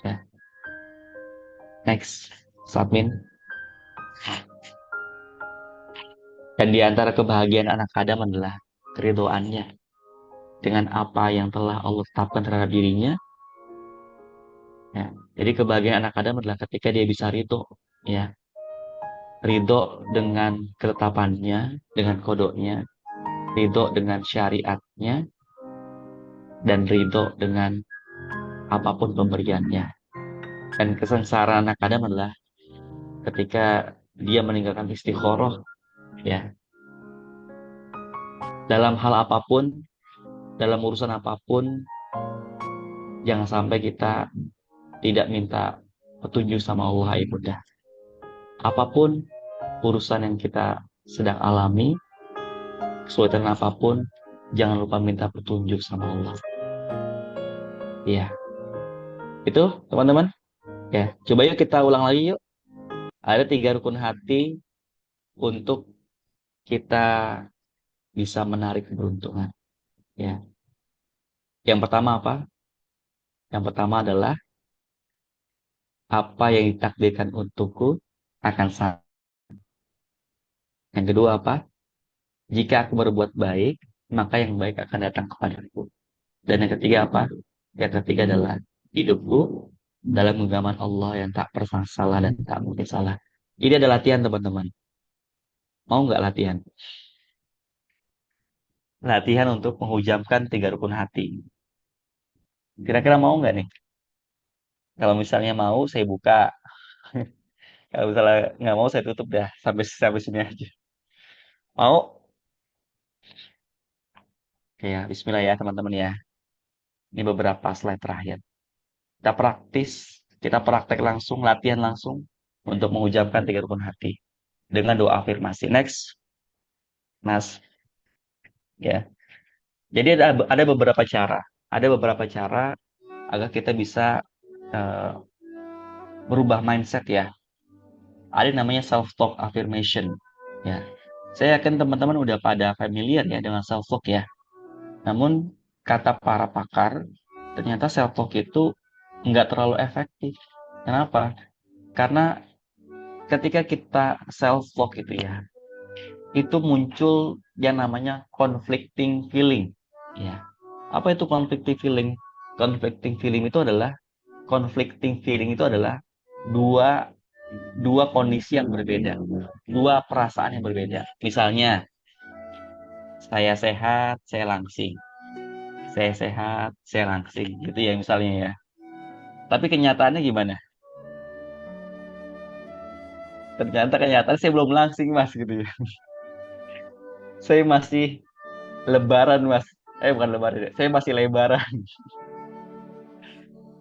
Ya. Next, Sabmin. Dan di antara kebahagiaan anak Adam adalah keridoannya dengan apa yang telah Allah tetapkan terhadap dirinya. Ya. Jadi kebahagiaan anak Adam adalah ketika dia bisa ridho, ya, ridho dengan ketetapannya, dengan kodoknya, ridho dengan syariatnya, dan ridho dengan apapun pemberiannya. Dan kesengsaraan anak Adam adalah ketika dia meninggalkan istikharah, ya, dalam hal apapun, dalam urusan apapun, jangan sampai kita tidak minta petunjuk sama Allah, ibunda. Apapun urusan yang kita sedang alami, kesulitan apapun, jangan lupa minta petunjuk sama Allah. Ya, itu teman-teman. Ya, coba yuk kita ulang lagi yuk. Ada 3 rukun hati untuk kita bisa menarik keberuntungan. Ya, yang pertama apa? Yang pertama adalah apa yang ditakdirkan untukku akan sama. Yang kedua apa? Jika aku berbuat baik, maka yang baik akan datang kepadaku. Dan yang ketiga apa? Yang ketiga adalah hidupku dalam genggaman Allah yang tak pernah salah dan tak mungkin salah. Ini ada latihan, teman-teman. Mau nggak latihan? Latihan untuk menghujamkan 3 rukun hati. Kira-kira mau nggak nih? Kalau misalnya mau, saya buka. Kalau misalnya nggak mau, saya tutup dah. Sampai sini aja. Mau? Oke ya, bismillah ya teman-teman ya. Ini beberapa slide terakhir. Kita kita praktek langsung, latihan langsung untuk mengucapkan 3 rukun hati dengan doa afirmasi. Next, Mas. Ya. Jadi ada beberapa cara agar kita bisa eh, merubah mindset ya. Ada yang namanya self talk affirmation. Ya. Saya yakin teman-teman udah pada familiar ya dengan self talk ya. Namun kata para pakar, ternyata self talk itu nggak terlalu efektif. Kenapa? Karena ketika kita self talk itu muncul yang namanya conflicting feeling. Ya. Apa itu conflicting feeling? Conflicting feeling itu adalah dua dua kondisi yang berbeda, dua perasaan yang berbeda. Misalnya, saya sehat, saya langsing. Saya sehat, saya langsing. Gitu ya misalnya ya. Tapi kenyataannya gimana? Ternyata kenyataan saya belum langsing, Mas, gitu ya. Saya masih lebaran, Mas. Bukan lebaran, saya masih lebaran.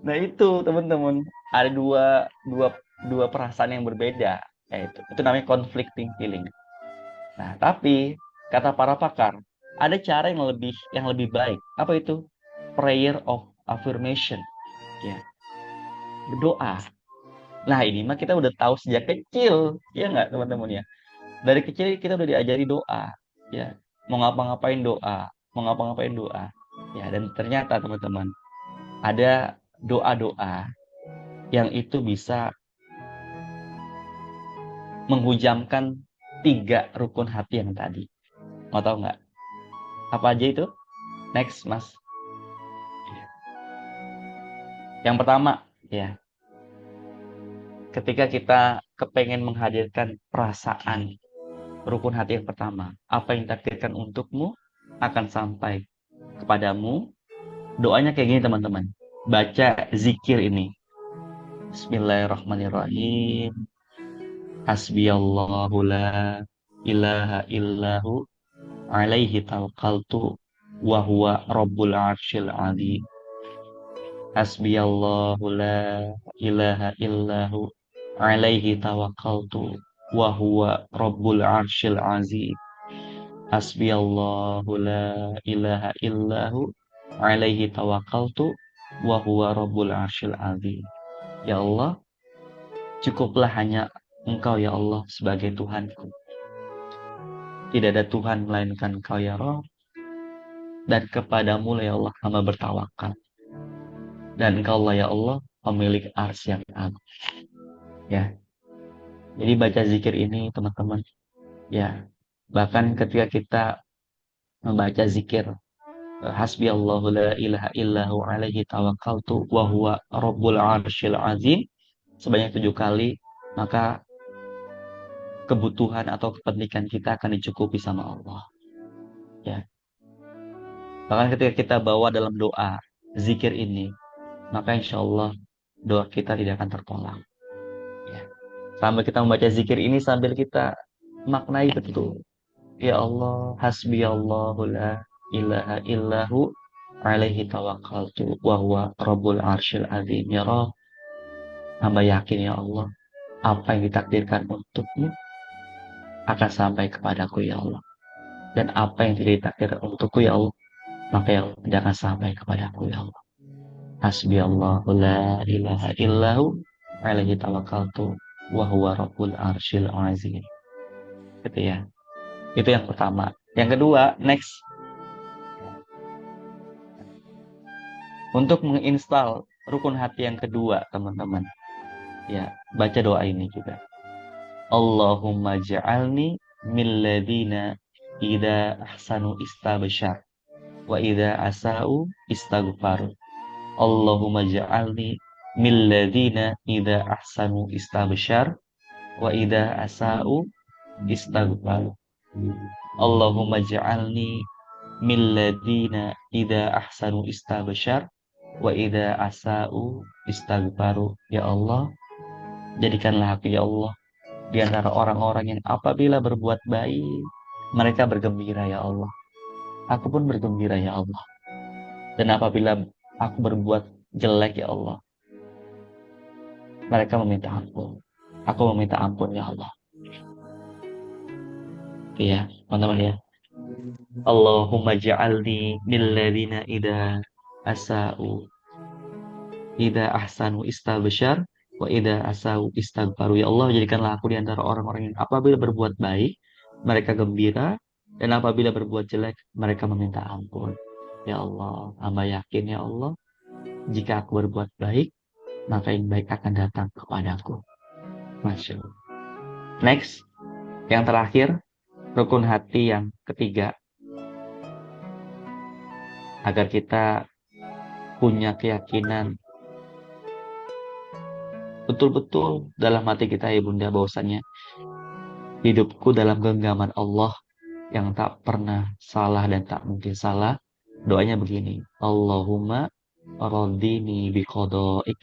Nah itu teman-teman, ada dua perasaan yang berbeda, itu namanya conflicting feeling. Nah, tapi kata para pakar, ada cara yang lebih baik. Apa itu? Prayer of affirmation. Ya, berdoa. Nah, ini mah kita udah tahu sejak kecil, ya nggak teman-teman ya? Dari kecil kita udah diajari doa, ya. Mau ngapa-ngapain doa, mau ngapa-ngapain doa. Ya, dan ternyata teman-teman, ada doa-doa yang itu bisa menghujamkan 3 rukun hati yang tadi. Mau tahu nggak? Apa aja itu? Next, Mas. Yang pertama, ya, ketika kita kepengen menghadirkan perasaan rukun hati yang pertama, apa yang ditakdirkan untukmu akan sampai kepadamu. Doanya kayak gini teman-teman. Baca zikir ini. Bismillahirrahmanirrahim. Hasbiyallahu la ilaha illahu alaihi tawakkaltu wa huwa rabbul arsyil azim. Hasbiyallahu la ilaha illahu alaihi tawakkaltu wa huwa rabbul arsyil azim. Hasbiyallahu la ilaha illahu alaihi tawakkaltu wa huwa rabbul arsyil azim. Ya Allah, cukuplah hanya Engkau ya Allah sebagai Tuhanku. Tidak ada Tuhan melainkan Engkau ya Rabb. Dan kepadamu ya Allah hamba bertawakal. Dan Engkau ya Allah pemilik arsy yang agung. Ya. Jadi baca zikir ini teman-teman. Ya. Bahkan ketika kita membaca zikir Hasbi Allahu la ilaha illahu alaihi tawakkaltu wa huwa rabbul arsyil azim sebanyak 7 kali, maka kebutuhan atau kepentingan kita akan dicukupi sama Allah. Ya. Bahkan ketika kita bawa dalam doa zikir ini, maka insya Allah doa kita tidak akan tertolak. Ya. Sambil kita membaca zikir ini sambil kita maknai betul. Ya Allah, hasbi Allahu la ilaha illahu alaihi tawakkaltu wa huwa rabbul arsyil azim. Ya Rabb, hamba yakin ya Allah, apa yang ditakdirkan untukmu akan sampai kepadaku ya Allah. Dan apa yang tidak ditakdirkan untukku ya Allah, maka ya Allah tidak akan sampai kepadaku ya Allah. Hasbi Allahu la ilaha illahu alaihi tawakkaltu wa huwa rabbul arsyil azim. Gitu ya. Itu yang pertama. Yang kedua, next. Untuk menginstal rukun hati yang kedua, teman-teman. Ya, baca doa ini juga. Allahumma ja'alni min ladina idza ahsanu istabsyar wa idza asa'u istaghfar. Allahumma ja'alni min ladina idza ahsanu istabsyar wa idza asa'u istaghfar. Allahumma ja'alni min ladina idza ahsanu istabsyar wa idza asa'u istaghfaru. Ya Allah, jadikanlah aku ya Allah di antara orang-orang yang apabila berbuat baik mereka bergembira ya Allah. Aku pun bergembira ya Allah. Dan apabila aku berbuat jelek ya Allah, mereka meminta ampun. Aku meminta ampun ya Allah. Ya, teman-teman ya. Allahumma ja'alni min ladina idza asa'u idza ahsanu istabsyar wa idza asau istaghfaru. Ya Allah, jadikanlah aku di antara orang-orang yang apabila berbuat baik mereka gembira, dan apabila berbuat jelek mereka meminta ampun. Ya Allah, hamba yakin ya Allah, jika aku berbuat baik maka yang baik akan datang kepadaku. Masya Allah. Next, yang terakhir, rukun hati yang ketiga, agar kita punya keyakinan betul-betul dalam hati kita ya Bunda, bahwasannya hidupku dalam genggaman Allah yang tak pernah salah dan tak mungkin salah. Doanya begini, Allahumma radini biqadaik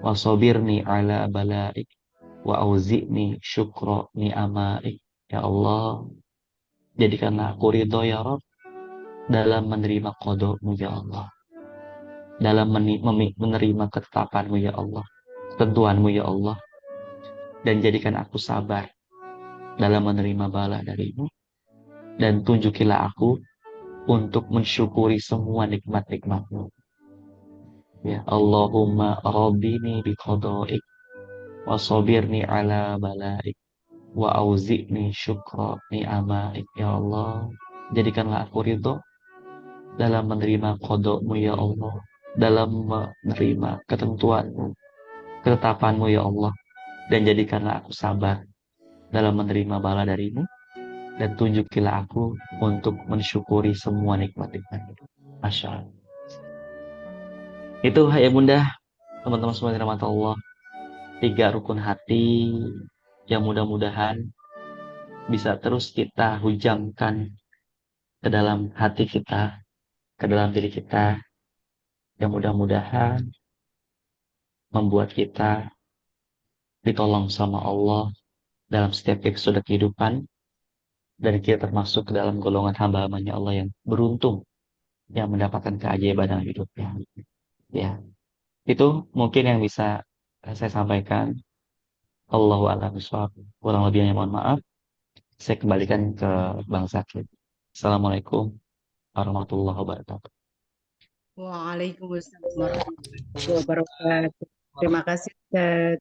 wa sabirni ala balaik wa auzi'ni syukra ni'amaik. Ya Allah, jadikanlah aku ridho ya Rabb dalam menerima qadamu ya Allah, dalam menerima ketetapanmu ya Allah, ketentuanmu ya Allah, dan jadikan aku sabar dalam menerima bala darimu, dan tunjukilah aku untuk mensyukuri semua nikmat-nikmat-Mu. Ya Allahumma rabbini biqadaik wa sabirni ala balaik wa auzi'ni syukra ni'amaik. Ya Allah, jadikanlah aku ridho dalam menerima qada'mu ya Allah, dalam menerima ketentuanmu, ketetapanmu ya Allah, dan jadikanlah aku sabar dalam menerima bala darimu, dan tunjukilah aku untuk mensyukuri semua nikmat-nikmat itu. Masya Allah. Itu ya bunda, teman-teman semua yang dirahmati Allah, 3 rukun hati yang mudah-mudahan bisa terus kita hujamkan ke dalam hati kita, ke dalam diri kita, yang mudah-mudahan membuat kita ditolong sama Allah dalam setiap episode kehidupan, dan kita termasuk ke dalam golongan hamba-hambanya Allah yang beruntung yang mendapatkan keajaiban dalam hidupnya. Ya, itu mungkin yang bisa saya sampaikan. Allahu a'lam bishawab. Kurang lebihnya mohon maaf. Saya kembalikan ke Bang Zakir. Assalamualaikum warahmatullahi wabarakatuh. Waalaikumsalam warahmatullahi wabarakatuh. Terima kasih, Ustaz.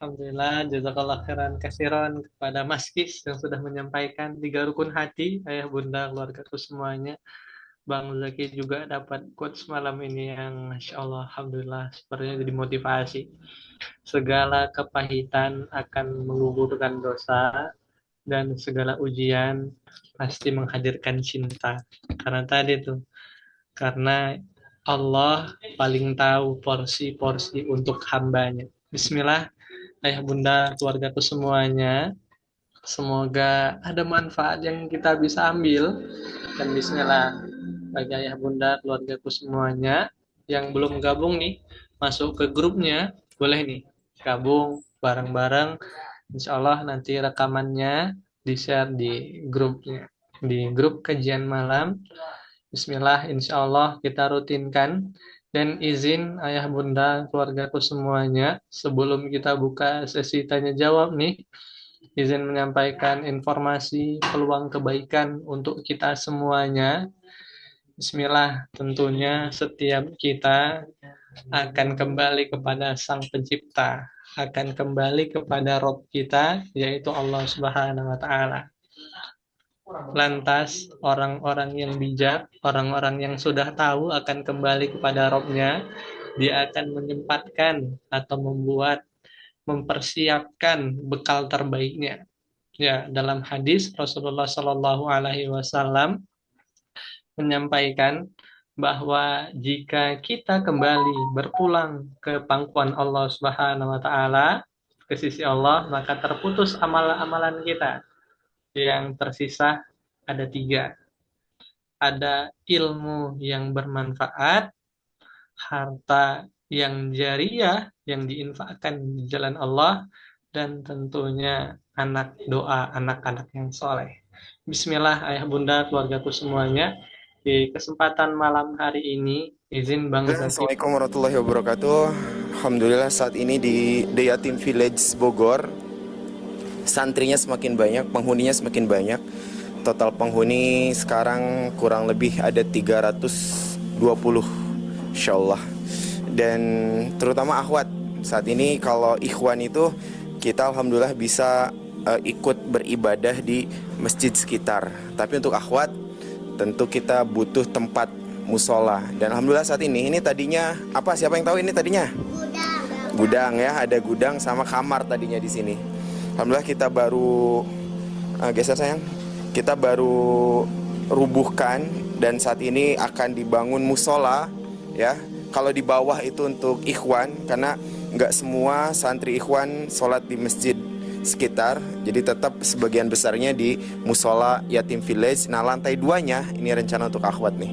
Alhamdulillah, jazakallah khairan kasiron kepada Mas Kis yang sudah menyampaikan 3 rukun hati, ayah bunda keluargaku semuanya. Bang Zaki juga dapat quotes malam ini yang Masya Allah, Alhamdulillah, sepertinya jadi motivasi. Segala kepahitan akan menggugurkan dosa, dan segala ujian pasti menghadirkan cinta. Karena tadi tuh, karena Allah paling tahu porsi-porsi untuk hambanya. Bismillah, ayah bunda keluargaku semuanya, semoga ada manfaat yang kita bisa ambil. Dan bismillah, bagi ayah bunda keluargaku semuanya yang belum gabung nih, masuk ke grupnya, boleh nih gabung bareng-bareng. Insya Allah nanti rekamannya di-share di grupnya, di grup kajian malam. Bismillah, insya Allah kita rutinkan. Dan izin ayah bunda keluargaku semuanya, sebelum kita buka sesi tanya jawab nih, izin menyampaikan informasi peluang kebaikan untuk kita semuanya. Bismillah, tentunya setiap kita akan kembali kepada Sang Pencipta, akan kembali kepada Rob kita, yaitu Allah Subhanahu wa Ta'ala. Lantas orang-orang yang bijak, orang-orang yang sudah tahu akan kembali kepada Robnya, dia akan menyempatkan atau mempersiapkan bekal terbaiknya. Ya, dalam hadis Rasulullah Shallallahu Alaihi Wasallam menyampaikan bahwa jika kita kembali berpulang ke pangkuan Allah Subhanahu Wa Taala, ke sisi Allah, maka terputus amalan-amalan kita. Yang tersisa ada 3. Ada ilmu yang bermanfaat, harta yang jariah yang diinfakkan di jalan Allah, dan tentunya anak doa anak-anak yang soleh. Bismillah ayah bunda keluargaku semuanya, di kesempatan malam hari ini izin Bang Zaki. Assalamualaikum warahmatullahi wabarakatuh. Alhamdulillah saat ini di The Yatim Village Bogor, santrinya semakin banyak, penghuninya semakin banyak. Total penghuni sekarang kurang lebih ada 320 insyaallah. Dan terutama akhwat. Saat ini kalau ikhwan itu kita alhamdulillah bisa ikut beribadah di masjid sekitar. Tapi untuk akhwat tentu kita butuh tempat musola. Dan alhamdulillah saat ini tadinya apa? Siapa yang tahu ini tadinya? Gudang ya, ada gudang sama kamar tadinya di sini. Alhamdulillah kita baru geser sayang. Kita baru rubuhkan dan saat ini akan dibangun musola ya. Kalau di bawah itu untuk ikhwan, karena nggak semua santri ikhwan sholat di masjid sekitar, jadi tetap sebagian besarnya di musola Yatim Village. Nah lantai 2-nya ini rencana untuk akhwat nih.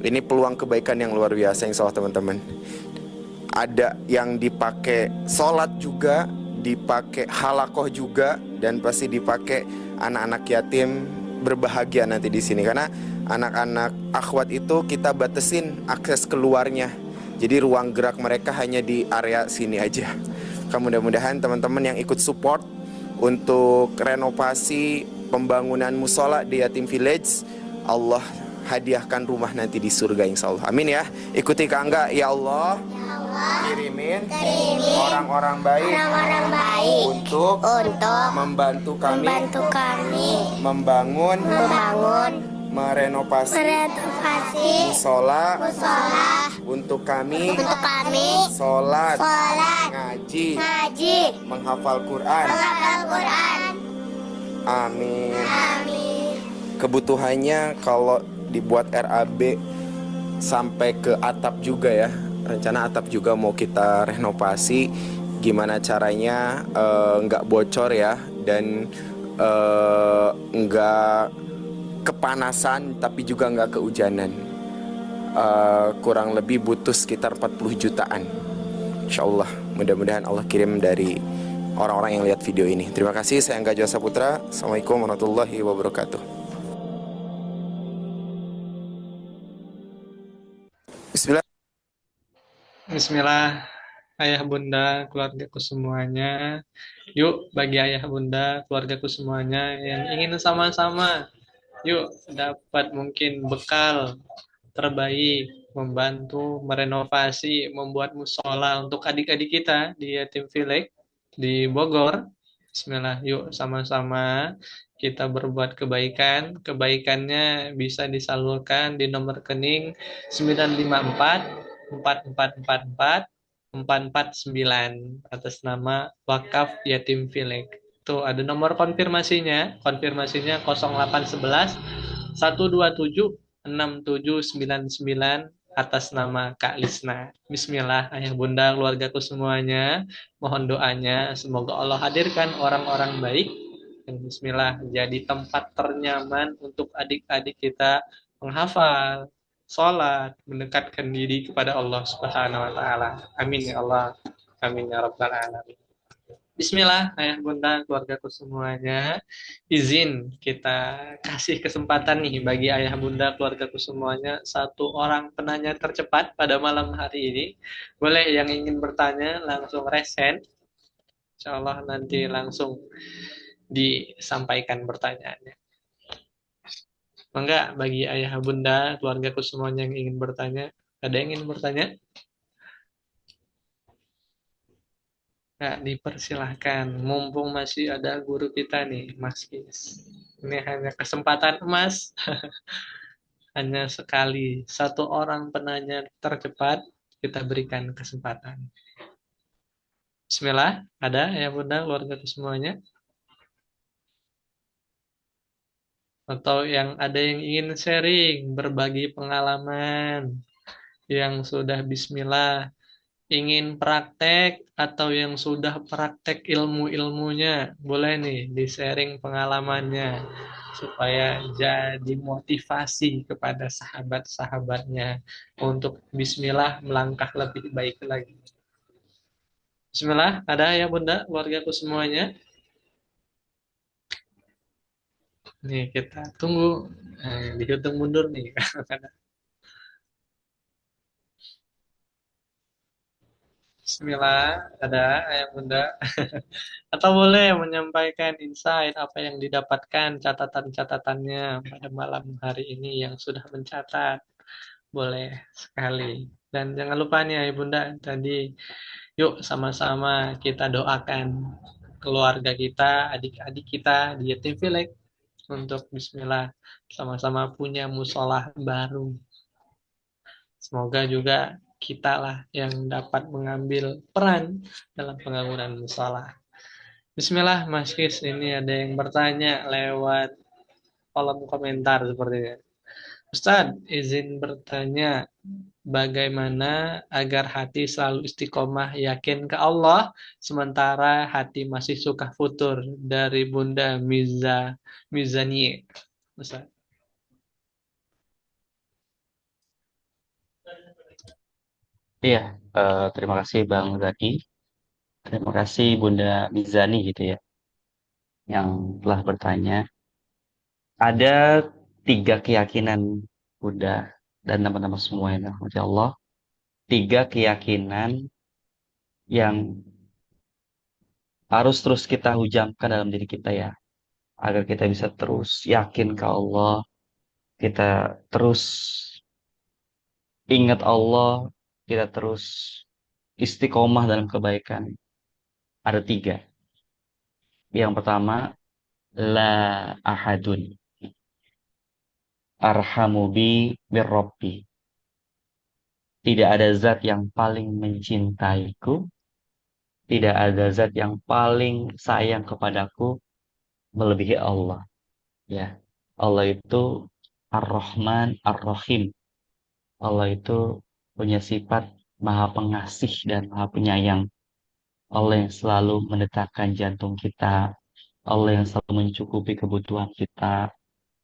Ini peluang kebaikan yang luar biasa insya Allah teman-teman. Ada yang dipakai sholat juga, dipakai halakoh juga, dan pasti dipakai anak-anak yatim berbahagia nanti di sini. Karena anak-anak akhwat itu kita batasin akses keluarnya, jadi ruang gerak mereka hanya di area sini aja. Mudah-mudahan teman-teman yang ikut support untuk renovasi pembangunan musola di Yatim Village, Allah hadiahkan rumah nanti di surga insya Allah. Amin ya. Ikuti Kak Angga. Ya Allah, kirimin orang-orang baik untuk membantu kami membangun merenovasi musola untuk kami sholat, ngaji, menghafal Quran. Amin. Kebutuhannya kalau dibuat RAB sampai ke atap juga ya. Rencana atap juga mau kita renovasi. Gimana caranya nggak bocor ya, dan nggak kepanasan tapi juga nggak kehujanan. Kurang lebih butuh sekitar 40 jutaan. Insya Allah, mudah-mudahan Allah kirim dari orang-orang yang lihat video ini. Terima kasih, saya Angga Josa Putra. Assalamualaikum warahmatullahi wabarakatuh. Bismillah. Bismillah, ayah bunda, keluargaku semuanya. Yuk, bagi ayah bunda, keluargaku semuanya yang ingin sama-sama, yuk dapat mungkin bekal terbaik, membantu merenovasi, membuat musola untuk adik-adik kita di Yatim Village di Bogor. Bismillah, yuk sama-sama kita berbuat kebaikan. Kebaikannya bisa disalurkan di nomor rekening 954 4444 449 atas nama Wakaf Yatim Village. Tuh ada nomor konfirmasinya 0811 127 6799 atas nama Kak Lisna. Bismillah, ayah bunda, keluargaku semuanya, mohon doanya semoga Allah hadirkan orang-orang baik dan bismillah jadi tempat ternyaman untuk adik-adik kita menghafal, sholat, mendekatkan diri kepada Allah Subhanahu wa taala. Amin ya Allah. Amin ya rabbal alamin. Bismillah, ayah bunda, keluargaku semuanya. Izin kita kasih kesempatan nih bagi ayah bunda, keluargaku semuanya, satu orang penanya tercepat pada malam hari ini. Boleh yang ingin bertanya langsung resen. Insya Allah nanti langsung disampaikan pertanyaannya. Enggak, bagi ayah bunda, keluargaku semuanya yang ingin bertanya. Ada yang ingin bertanya? Nah, dipersilahkan. Mumpung masih ada guru kita nih, Mas Kis. Ini hanya kesempatan emas. Hanya sekali. Satu orang penanya tercepat, kita berikan kesempatan. Bismillah. Ada ya bunda, keluarga semuanya? Atau yang ada yang ingin sharing, berbagi pengalaman, yang sudah bismillah, ingin praktek atau yang sudah praktek ilmu-ilmunya, boleh nih di-sharing pengalamannya supaya jadi motivasi kepada sahabat-sahabatnya untuk bismillah melangkah lebih baik lagi. Bismillah, ada ya bunda, keluargaku semuanya? Nih kita tunggu, dihitung mundur nih. Bismillah, ada ayah bunda. Atau boleh menyampaikan insight apa yang didapatkan, catatan-catatannya pada malam hari ini yang sudah mencatat. Boleh sekali. Dan jangan lupa nih ayah bunda, tadi yuk sama-sama kita doakan keluarga kita, adik-adik kita di Yatim Village untuk bismillah sama-sama punya musola baru. Semoga juga kita lah yang dapat mengambil peran dalam pembangunan musola. Bismillah, Mas Kis, ini ada yang bertanya lewat kolom komentar sepertinya. Ustadz, izin bertanya, bagaimana agar hati selalu istiqomah yakin ke Allah, sementara hati masih suka futur, dari Bunda Mizani. Ustadz. Iya, terima kasih Bang Zaki. Terima kasih Bunda Mizani gitu ya, yang telah bertanya. Ada 3 keyakinan Bunda dan teman-teman semua yang dirahmati Allah. 3 keyakinan yang harus terus kita hujamkan dalam diri kita ya. agar kita bisa terus yakin ke Allah, kita terus ingat Allah, kita terus istiqomah dalam kebaikan. Ada tiga. Yang pertama, la ahadun arhamu bi birrabbi. Tidak ada zat yang paling mencintaiku, tidak ada zat yang paling sayang kepadaku melebihi Allah. Ya, Allah itu Ar-Rahman, Ar-Rahim. Allah itu punya sifat Maha Pengasih dan Maha Penyayang. Allah yang selalu mendetakkan jantung kita, Allah yang selalu mencukupi kebutuhan kita,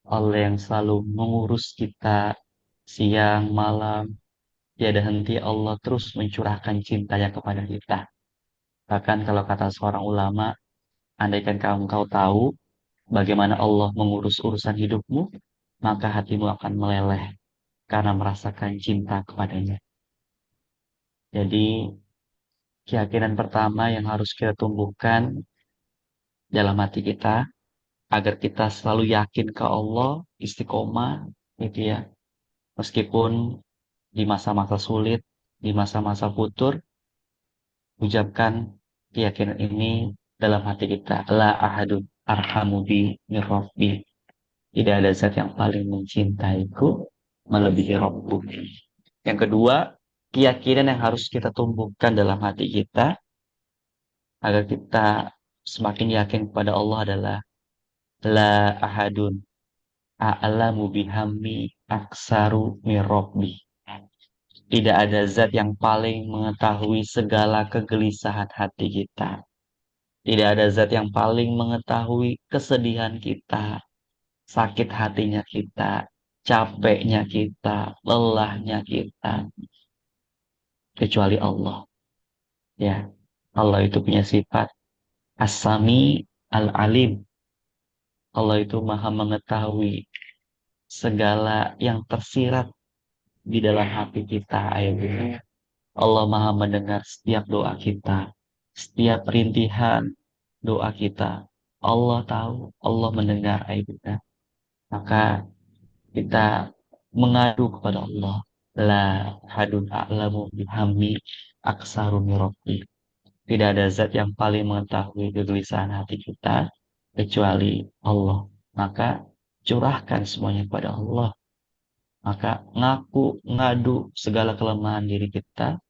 Allah yang selalu mengurus kita siang, malam, tiada henti Allah terus mencurahkan cintanya kepada kita. Bahkan kalau kata seorang ulama, andaikan kau tahu bagaimana Allah mengurus urusan hidupmu, maka hatimu akan meleleh karena merasakan cinta kepadanya. Jadi, keyakinan pertama yang harus kita tumbuhkan dalam hati kita, agar kita selalu yakin ke Allah, istiqomah, gitu ya. Meskipun di masa-masa sulit, di masa-masa futur, ucapkan keyakinan ini dalam hati kita. La ahadun arhamu bi min rabbi. Tidak ada zat yang paling mencintaiku melebihi Rabbu. Yang kedua, keyakinan yang harus kita tumbuhkan dalam hati kita agar kita semakin yakin kepada Allah adalah la ahadun a'lamu bihammi aksaru min rabbi. Tidak ada zat yang paling mengetahui segala kegelisahan hati kita. Tidak ada zat yang paling mengetahui kesedihan kita, sakit hatinya kita, capeknya kita, lelahnya kita, kecuali Allah. Ya, Allah itu punya sifat As-Sami Al-Alim. Allah itu maha mengetahui segala yang tersirat di dalam hati kita, ayat ini. Allah maha mendengar setiap doa kita, setiap rintihan doa kita. Allah tahu, Allah mendengar, ayat kita. Maka kita mengadu kepada Allah. La hadun a'lamu bihammi aksaru mirabbi. Tidak ada zat yang paling mengetahui kegelisahan hati kita kecuali Allah. Maka curahkan semuanya kepada Allah. Maka ngadu segala kelemahan diri kita,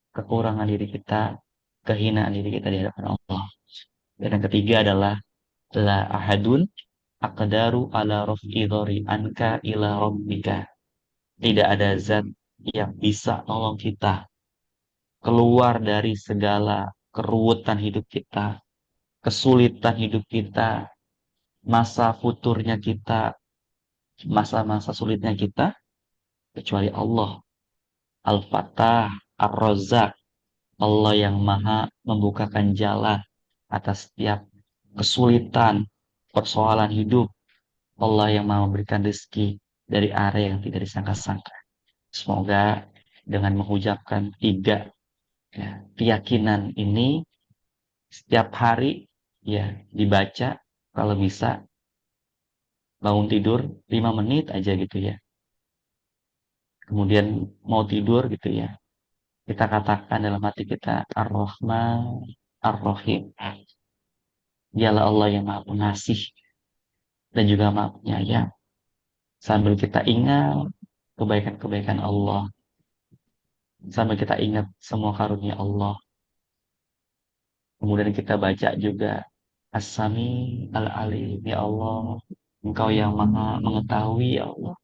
kekurangan diri kita, kehinaan diri kita di hadapan Allah. Dan yang ketiga adalah la ahadun aqdaru ala raf'i dhari anka ila rabbika. Tidak ada zat yang bisa nolong kita keluar dari segala keruwetan hidup kita, kesulitan hidup kita, masa futurnya kita, masa-masa sulitnya kita, kecuali Allah. Al-Fatah, Ar-Razzaq, Allah yang maha membukakan jalan atas setiap kesulitan, persoalan hidup. Allah yang maha memberikan rezeki dari area yang tidak disangka-sangka. Semoga dengan mengucapkan tiga keyakinan ini setiap hari ya dibaca, kalau bisa bangun tidur 5 menit aja gitu ya. Kemudian mau tidur gitu ya. Kita katakan dalam hati kita Ar-Rahman Ar-Rahim. Dialah Allah yang Maha Pengasih dan juga Maha Penyayang. Sambil kita ingat kebaikan-kebaikan Allah, sambil kita ingat semua karunia Allah. Kemudian kita baca juga As-Sami Al-Alim. Ya Allah, Engkau yang maha mengetahui ya Allah.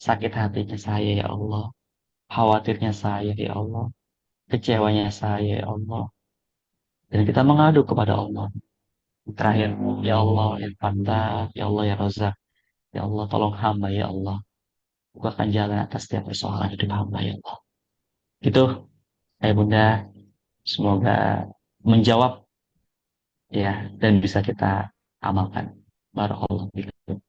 Sakit hatinya saya ya Allah. Khawatirnya saya ya Allah. Kecewanya saya ya Allah. Dan kita mengadu kepada Allah. Terakhir, ya Allah yang Fatah, ya Allah ya Razak. Ya Allah tolong hamba ya Allah. Bukakan jalan atas setiap persoalan hidup hamba ya Allah. Gitu, ayah bunda. Semoga menjawab ya dan bisa kita amalkan. Barakallahu fikum.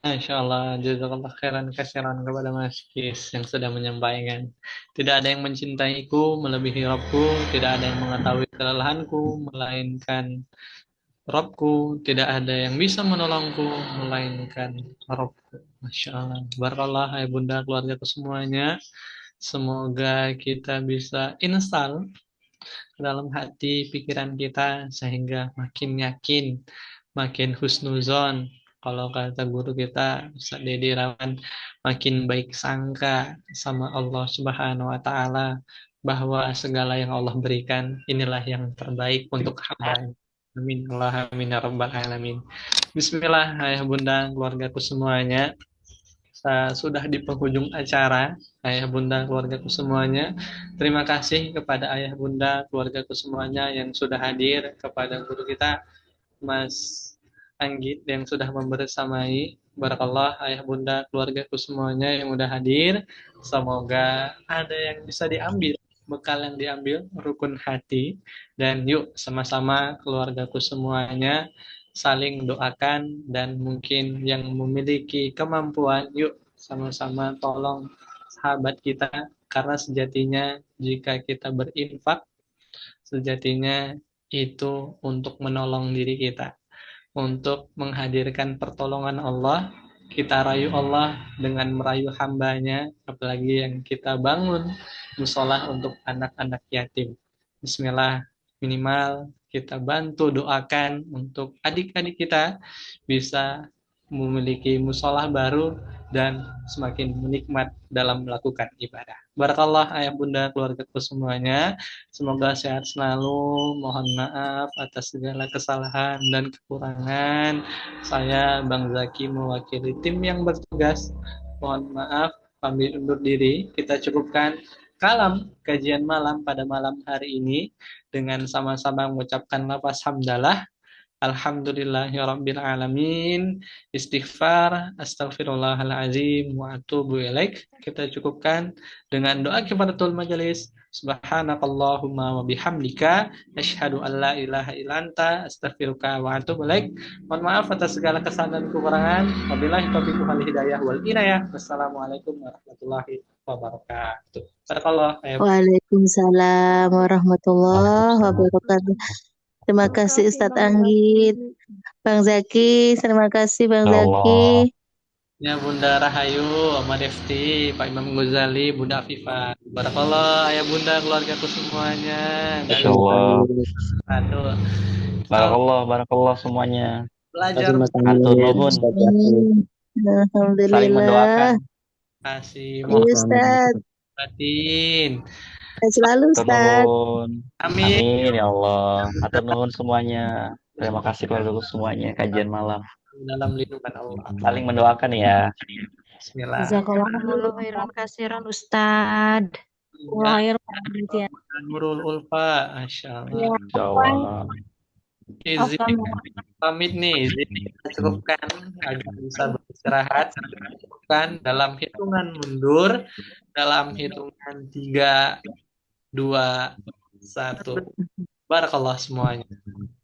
Insya Allah, jazakallah khairan kasiran kepada Mas Kis yang sudah menyampaikan. Tidak ada yang mencintaiku melebihi Rabbku, tidak ada yang mengetahui kelelahanku, melainkan Robku, tidak ada yang bisa menolongku melainkan Robku. Masya Allah. Barakallah, hai bunda, keluarga semuanya. Semoga kita bisa install ke dalam hati pikiran kita sehingga makin yakin, makin husnuzon. Kalau kata guru kita, Ustaz Dedi Rawan, makin baik sangka sama Allah Subhanahu wa taala bahwa segala yang Allah berikan inilah yang terbaik untuk hamba. Amin. Allah amin ya rabbal alamin. Bismillah, ayah bunda, keluargaku semuanya. Sudah di penghujung acara, ayah bunda keluargaku semuanya. Terima kasih kepada ayah bunda keluargaku semuanya yang sudah hadir, kepada guru kita Mas Anggit yang sudah membersamai. Barakallah ayah bunda keluargaku semuanya yang sudah hadir. Semoga ada yang bisa diambil, bekal yang diambil, rukun hati. Dan yuk sama-sama keluargaku semuanya saling doakan, dan mungkin yang memiliki kemampuan, yuk sama-sama tolong sahabat kita, karena sejatinya jika kita berinfak, sejatinya itu untuk menolong diri kita, untuk menghadirkan pertolongan Allah. Kita rayu Allah dengan merayu hambanya, apalagi yang kita bangun musola untuk anak-anak yatim. Bismillah, minimal kita bantu doakan untuk adik-adik kita bisa memiliki musola baru dan semakin menikmat dalam melakukan ibadah. Barakallah ayah bunda keluargaku semuanya. Semoga sehat selalu. Mohon maaf atas segala kesalahan dan kekurangan. Saya Bang Zaki mewakili tim yang bertugas. Mohon maaf, pamit undur diri. Kita cukupkan kalam kajian malam pada malam hari ini dengan sama-sama mengucapkan lafaz hamdalah. Alhamdulillahirabbil alamin. Istighfar, astagfirullahalazim wa atubu ilaik. Kita cukupkan dengan doa kifaratul majelis. Subhanakallahumma wa bihamdika asyhadu an la ilaha illa anta astaghfiruka wa atubu ilaik. Mohon maaf atas segala kesalahan dan kekurangan. Wabillahi taufiq wal hidayah wal inayah. Wassalamualaikum warahmatullahi wabarakatuh. Barakallah. Waalaikumsalam warahmatullahi wabarakatuh. Terima kasih Ustadz Anggit. Bang Zaki, terima kasih Bang Zaki. Ya Bunda Rahayu, Oma Defti, Pak Imam Ghazali, Bunda Afifah. Barakallah, ayah bunda keluargaku semuanya. Masya Allah. Aduh. Barakallah semuanya. Belajar. Hatur nuhun. Saling Alhamdulillah. mendoakan. Kasih. Iya Ustaz. Batin. Selalu Hatur Ustaz. nuhun. Amin. Amin ya Allah. Hatur nuhun semuanya. Terima kasih keluarga semuanya kajian malam. Dalam lindungan Allah. Saling mendoakan ya. Bismillah. Jazakallahu khairan kasiran Ustaz. Ya. Nurul Ulfa, Masya Allah. Insya Allah. Izin pamit nih, izin kita cukupkan agar bisa beristirahat. Cukupkan dalam hitungan mundur, dalam hitungan 3, 2, 1. Barakallah semuanya.